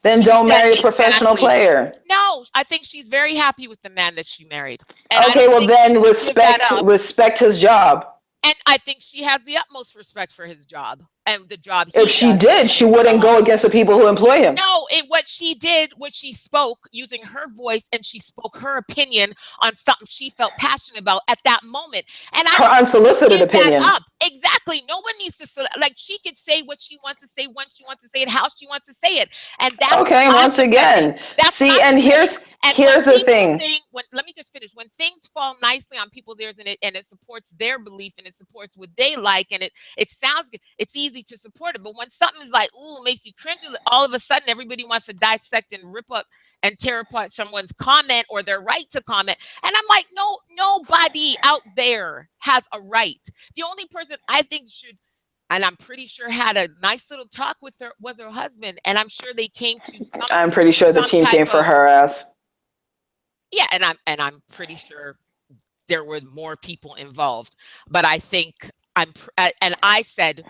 Then she don't said marry a professional exactly. player. No, I think she's very happy with the man that she married, and I Okay, don't well think she then should give that up. respect his job. And I think she has the utmost respect for his job and the job If he she does did, in she his wouldn't job. go against the people who employ him. No, what she did was she spoke using her voice and she spoke her opinion on something she felt passionate about at that moment. And I Her don't unsolicited give that opinion. up. Exactly. No one needs to like she could say what she wants to say when she wants to say it, how she wants to say it. And that's Okay, what I'm once defending. again. That's what See, I'm and defending. And when here's the thing. let me just finish. When things fall nicely on people's ears and it supports their belief and it supports what they like and it sounds good, it's easy to support it. But when something is like, ooh, makes you cringe, all of a sudden everybody wants to dissect and rip up and tear apart someone's comment or their right to comment. And I'm like, no, nobody out there has a right. The only person I think should, and I'm pretty sure had a nice little talk with her, was her husband. And I'm sure they came to I'm pretty sure the some team type came for of, her ass. yeah, and I'm pretty sure there were more people involved. But I think and I said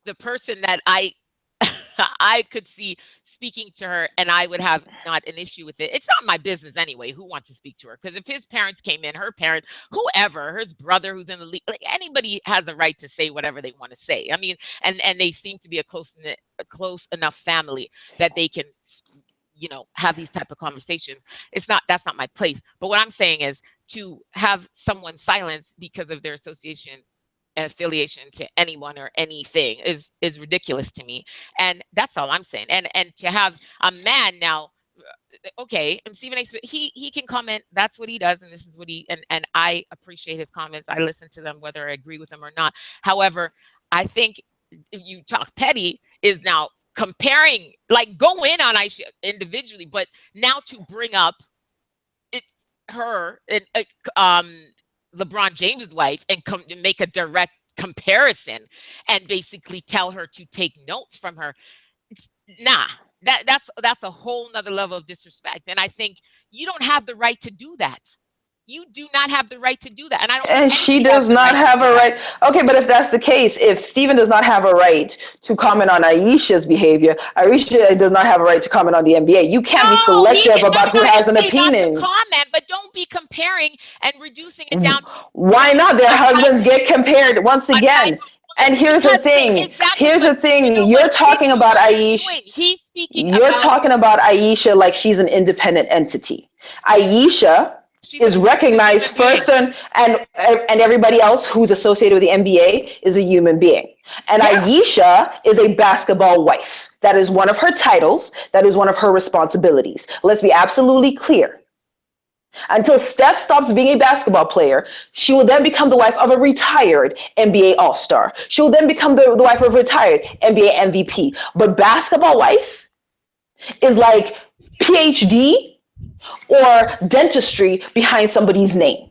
the person that I could see speaking to her and I would have not an issue with it. It's not my business anyway who wants to speak to her. Because if his parents came in, her parents, whoever, his brother who's in the league, like anybody has a right to say whatever they want to say. I mean, and they seem to be a close enough family that they can, you know, have these type of conversations. That's not my place. But what I'm saying is to have someone silenced because of their association affiliation to anyone or anything is ridiculous to me, and that's all I'm saying. And to have a man now, okay, and Stephen A. Smith, he can comment. That's what he does, and this is what and I appreciate his comments. I listen to them whether I agree with them or not. However, I think if you talk petty is now comparing, like, go in on Ayesha individually, but now to bring up her and LeBron James's wife and make a direct comparison and basically tell her to take notes from her. Nah, that's a whole nother level of disrespect. And I think you don't have the right to do that. You do not have the right to do that. And I don't And she does not have a right. Okay, but if that's the case, if Stephen does not have a right to comment on Ayesha's behavior, Ayesha does not have a right to comment on the NBA. You can't be selective about who has an opinion. Not to comment, but don't be comparing and reducing it down. Why not? Their husbands get compared once again. And here's the thing. Here's the thing. You're talking about Ayesha. He's speaking. You're talking about Ayesha like she's an independent entity. Ayesha is recognized first, and everybody else who's associated with the NBA is a human being. And Ayesha is a basketball wife. That is one of her titles. That is one of her responsibilities. Let's be absolutely clear. Until Steph stops being a basketball player, she will then become the wife of a retired NBA All-Star. She will then become the wife of a retired NBA MVP. But basketball wife is like PhD or dentistry behind somebody's name.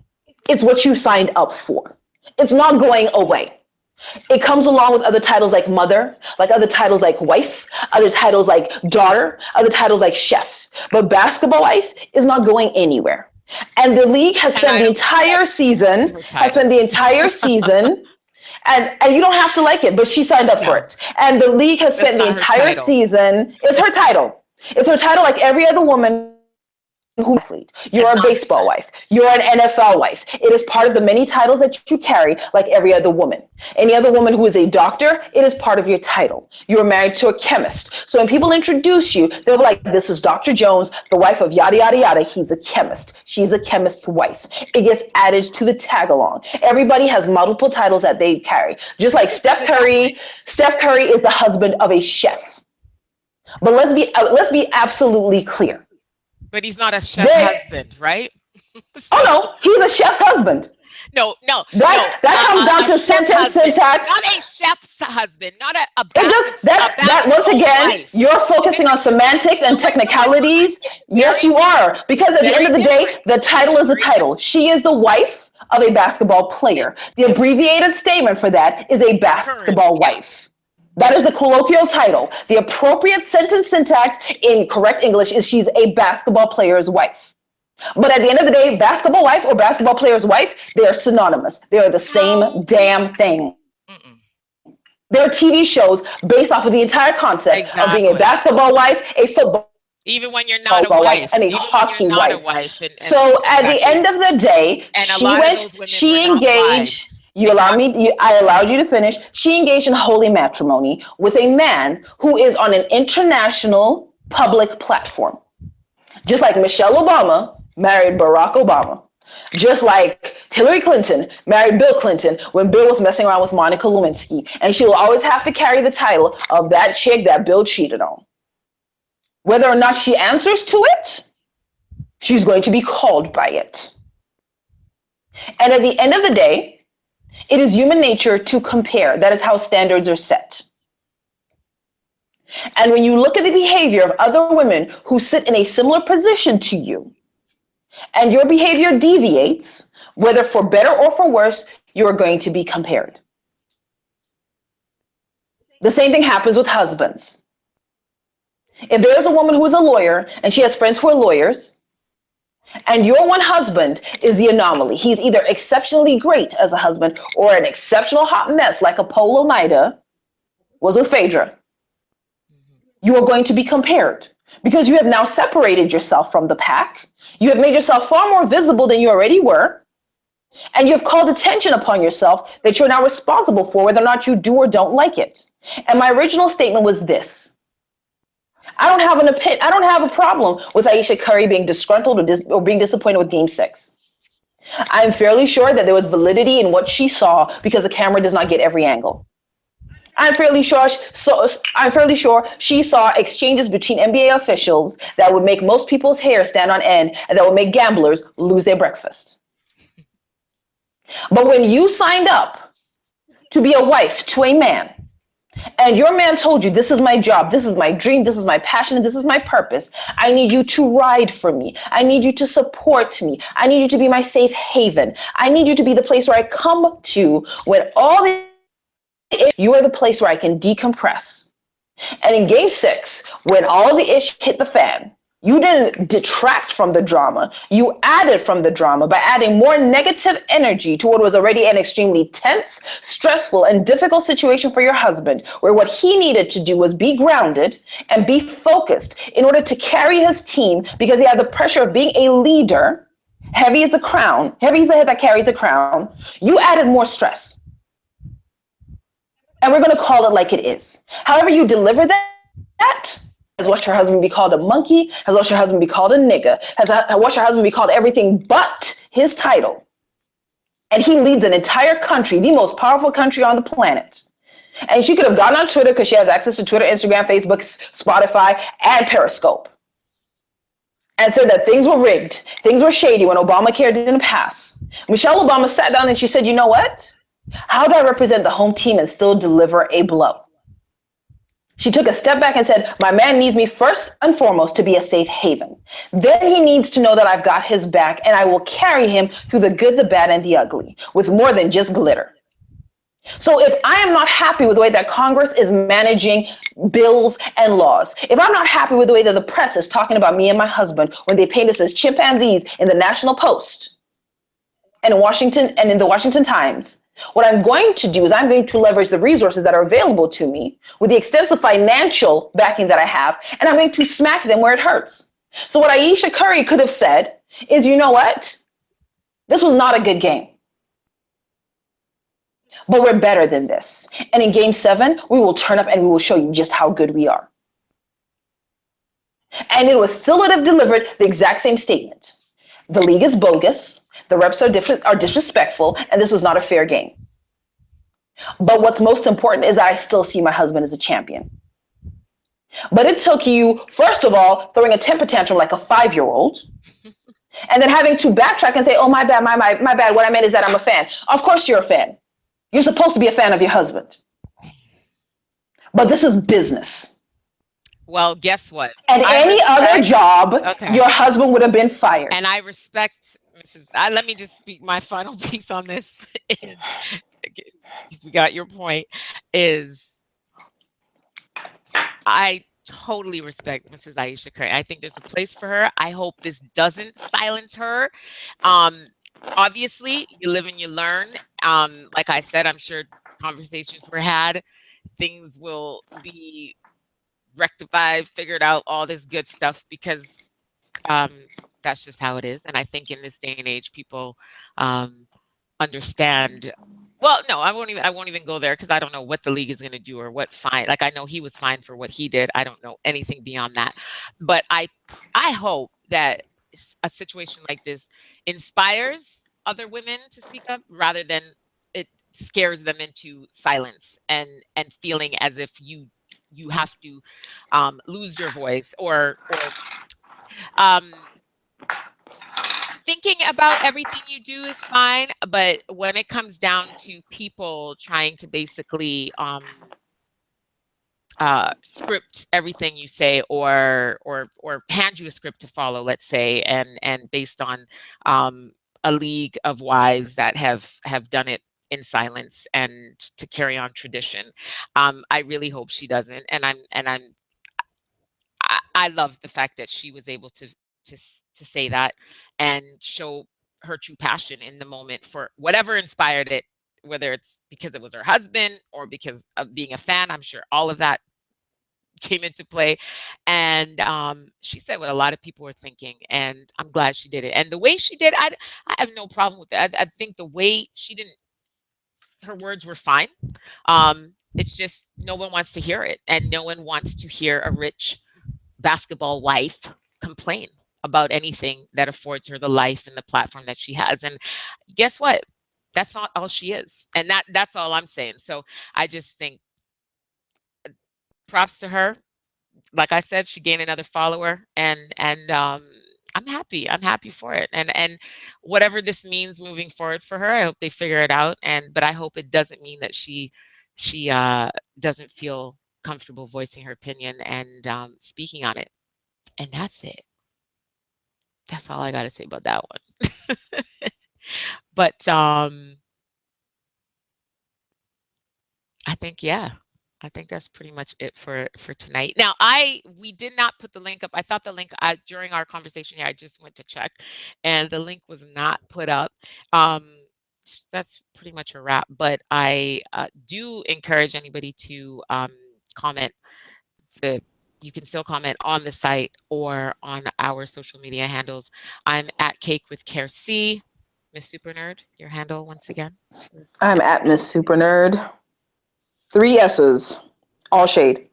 It's what you signed up for. It's not going away. It comes along with other titles like mother, like other titles like wife, other titles like daughter, other titles like chef. But basketball wife is not going anywhere. And the league has spent the entire season, and you don't have to like it, but she signed up for it. And the league has spent the entire season. It's her title. It's her title like every other woman who's an athlete. You're a baseball wife. You're an NFL wife. It is part of the many titles that you carry like every other woman. Any other woman who is a doctor, it is part of your title. You're married to a chemist. So when people introduce you, they're like, this is Dr. Jones, the wife of yada, yada, yada. He's a chemist. She's a chemist's wife. It gets added to the tag along. Everybody has multiple titles that they carry. Just like Steph Curry is the husband of a chef. But let's be absolutely clear. But he's not a chef's husband, right? Oh no, he's a chef's husband. No. That comes down to sentence syntax. Not a chef's husband, not once again, wife. You're focusing on semantics and technicalities. Yes, you are. Because at the end of the day, the title is the title. She is the wife of a basketball player. The abbreviated statement for that is a basketball wife. That is the colloquial title. The appropriate sentence syntax in correct English is she's a basketball player's wife. But at the end of the day, basketball wife or basketball player's wife, they are synonymous. They are the same damn thing. There are TV shows based off of the entire concept of being a basketball wife, a football even when you're not a wife, and a hockey wife. So at the end of the day, she engaged. I allowed you to finish. She engaged in holy matrimony with a man who is on an international public platform. Just like Michelle Obama married Barack Obama. Just like Hillary Clinton married Bill Clinton when Bill was messing around with Monica Lewinsky. And she will always have to carry the title of that chick that Bill cheated on. Whether or not she answers to it, she's going to be called by it. And at the end of the day, it is human nature to compare. That is how standards are set. And when you look at the behavior of other women who sit in a similar position to you, and your behavior deviates, whether for better or for worse, you are going to be compared. The same thing happens with husbands. If there's a woman who is a lawyer and she has friends who are lawyers, and your one husband is the anomaly. He's either exceptionally great as a husband or an exceptional hot mess like Apollo Maida was with Phaedra. You are going to be compared because you have now separated yourself from the pack. You have made yourself far more visible than you already were. And you have called attention upon yourself that you're now responsible for whether or not you do or don't like it. And my original statement was this. I don't have a problem with Ayesha Curry being disgruntled or being disappointed with Game 6. I'm fairly sure that there was validity in what she saw because the camera does not get every angle. I'm fairly sure she saw exchanges between NBA officials that would make most people's hair stand on end and that would make gamblers lose their breakfast. But when you signed up to be a wife to a man, and your man told you, this is my job, this is my dream, this is my passion, and this is my purpose, I need you to ride for me. I need you to support me. I need you to be my safe haven. I need you to be the place where I come to when all the you are the place where I can decompress. And in game 6, when all the ish hit the fan, you didn't detract from the drama. You added from the drama by adding more negative energy to what was already an extremely tense, stressful, and difficult situation for your husband, where what he needed to do was be grounded and be focused in order to carry his team because he had the pressure of being a leader. Heavy is the crown. Heavy is the head that carries the crown. You added more stress. And we're going to call it like it is. However you deliver that has watched her husband be called a monkey, has watched her husband be called a nigga, has watched her husband be called everything but his title. And he leads an entire country, the most powerful country on the planet. And she could have gone on Twitter because she has access to Twitter, Instagram, Facebook, Spotify, and Periscope, and said that things were rigged, things were shady when Obamacare didn't pass. Michelle Obama sat down and she said, you know what? How do I represent the home team and still deliver a blow? She took a step back and said, my man needs me first and foremost to be a safe haven. Then he needs to know that I've got his back and I will carry him through the good, the bad, and the ugly with more than just glitter. So if I am not happy with the way that Congress is managing bills and laws, if I'm not happy with the way that the press is talking about me and my husband when they paint us as chimpanzees in the National Post and in Washington and in the Washington Times, what I'm going to do is I'm going to leverage the resources that are available to me with the extensive financial backing that I have, and I'm going to smack them where it hurts. So what Ayesha Curry could have said is, you know what? This was not a good game, but we're better than this. And in game 7, we will turn up and we will show you just how good we are. And it was still would have delivered the exact same statement. The league is bogus. The reps are disrespectful, and this was not a fair game. But what's most important is that I still see my husband as a champion. But it took you, first of all, throwing a temper tantrum like a 5-year-old, and then having to backtrack and say, oh, my bad, my bad. What I meant is that I'm a fan. Of course you're a fan. You're supposed to be a fan of your husband. But this is business. Well, guess what? And any other job, your husband would have been fired. And I respect Mrs. Let me just speak my final piece on this. Because we got your point. Is I totally respect Mrs. Ayesha Curry. I think there's a place for her. I hope this doesn't silence her. Obviously, you live and you learn. Like I said, I'm sure conversations were had. Things will be rectified, figured out, all this good stuff, because that's just how it is. And I think in this day and age, people understand. Well, no, I won't even go there, because I don't know what the league is going to do or what fine. Like, I know he was fined for what he did. I don't know anything beyond that. But I hope that a situation like this inspires other women to speak up, rather than it scares them into silence and feeling as if you have to lose your voice or thinking about everything you do is fine, but when it comes down to people trying to basically script everything you say, or hand you a script to follow, let's say, and based on a league of wives that have done it in silence and to carry on tradition, I really hope she doesn't. And I love the fact that she was able to say that and show her true passion in the moment for whatever inspired it, whether it's because it was her husband or because of being a fan. I'm sure all of that came into play. And she said what a lot of people were thinking, and I'm glad she did it. And the way she did, I have no problem with that. I think the way she didn't, her words were fine. It's just no one wants to hear it, and no one wants to hear a rich basketball wife complain about anything that affords her the life and the platform that she has. And guess what? That's not all she is. And that's all I'm saying. So I just think props to her. Like I said, she gained another follower, and I'm happy. I'm happy for it. And whatever this means moving forward for her, I hope they figure it out. But I hope it doesn't mean that she she doesn't feel comfortable voicing her opinion and speaking on it. And that's it. That's all I got to say about that one. But I think, yeah, I think that's pretty much it for tonight. Now, we did not put the link up. I thought the link during our conversation here, I just went to check, and the link was not put up. That's pretty much a wrap. But I do encourage anybody to comment. The You can still comment on the site or on our social media handles. I'm at Cake with Care C. Miss Super Nerd, your handle once again. I'm at Miss Super Nerd. 3 S's, all shade.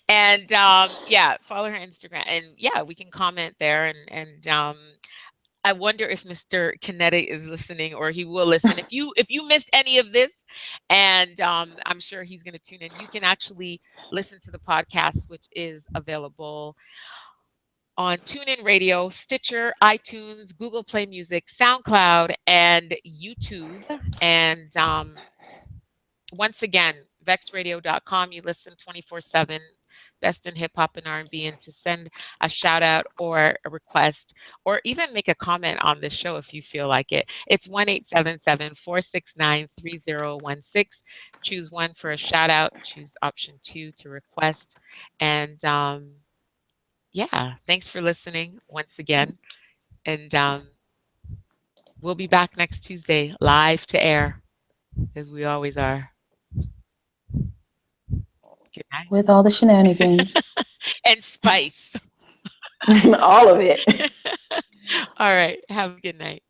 And yeah, follow her Instagram, and yeah, we can comment there. And I wonder if Mr. Kinetic is listening, or he will listen. If you missed any of this, and I'm sure he's going to tune in, you can actually listen to the podcast, which is available on TuneIn Radio, Stitcher, iTunes, Google Play Music, SoundCloud, and YouTube. And once again, vexradio.com. You listen 24/7, best in hip hop and R&B. And to send a shout out or a request, or even make a comment on this show if you feel like it, it's 1-877-469-3016. Choose 1 for a shout out, choose option 2 to request. And yeah, thanks for listening once again. And we'll be back next Tuesday, live to air, as we always are. Good night. With all the shenanigans. And spice. All of it. All right. Have a good night.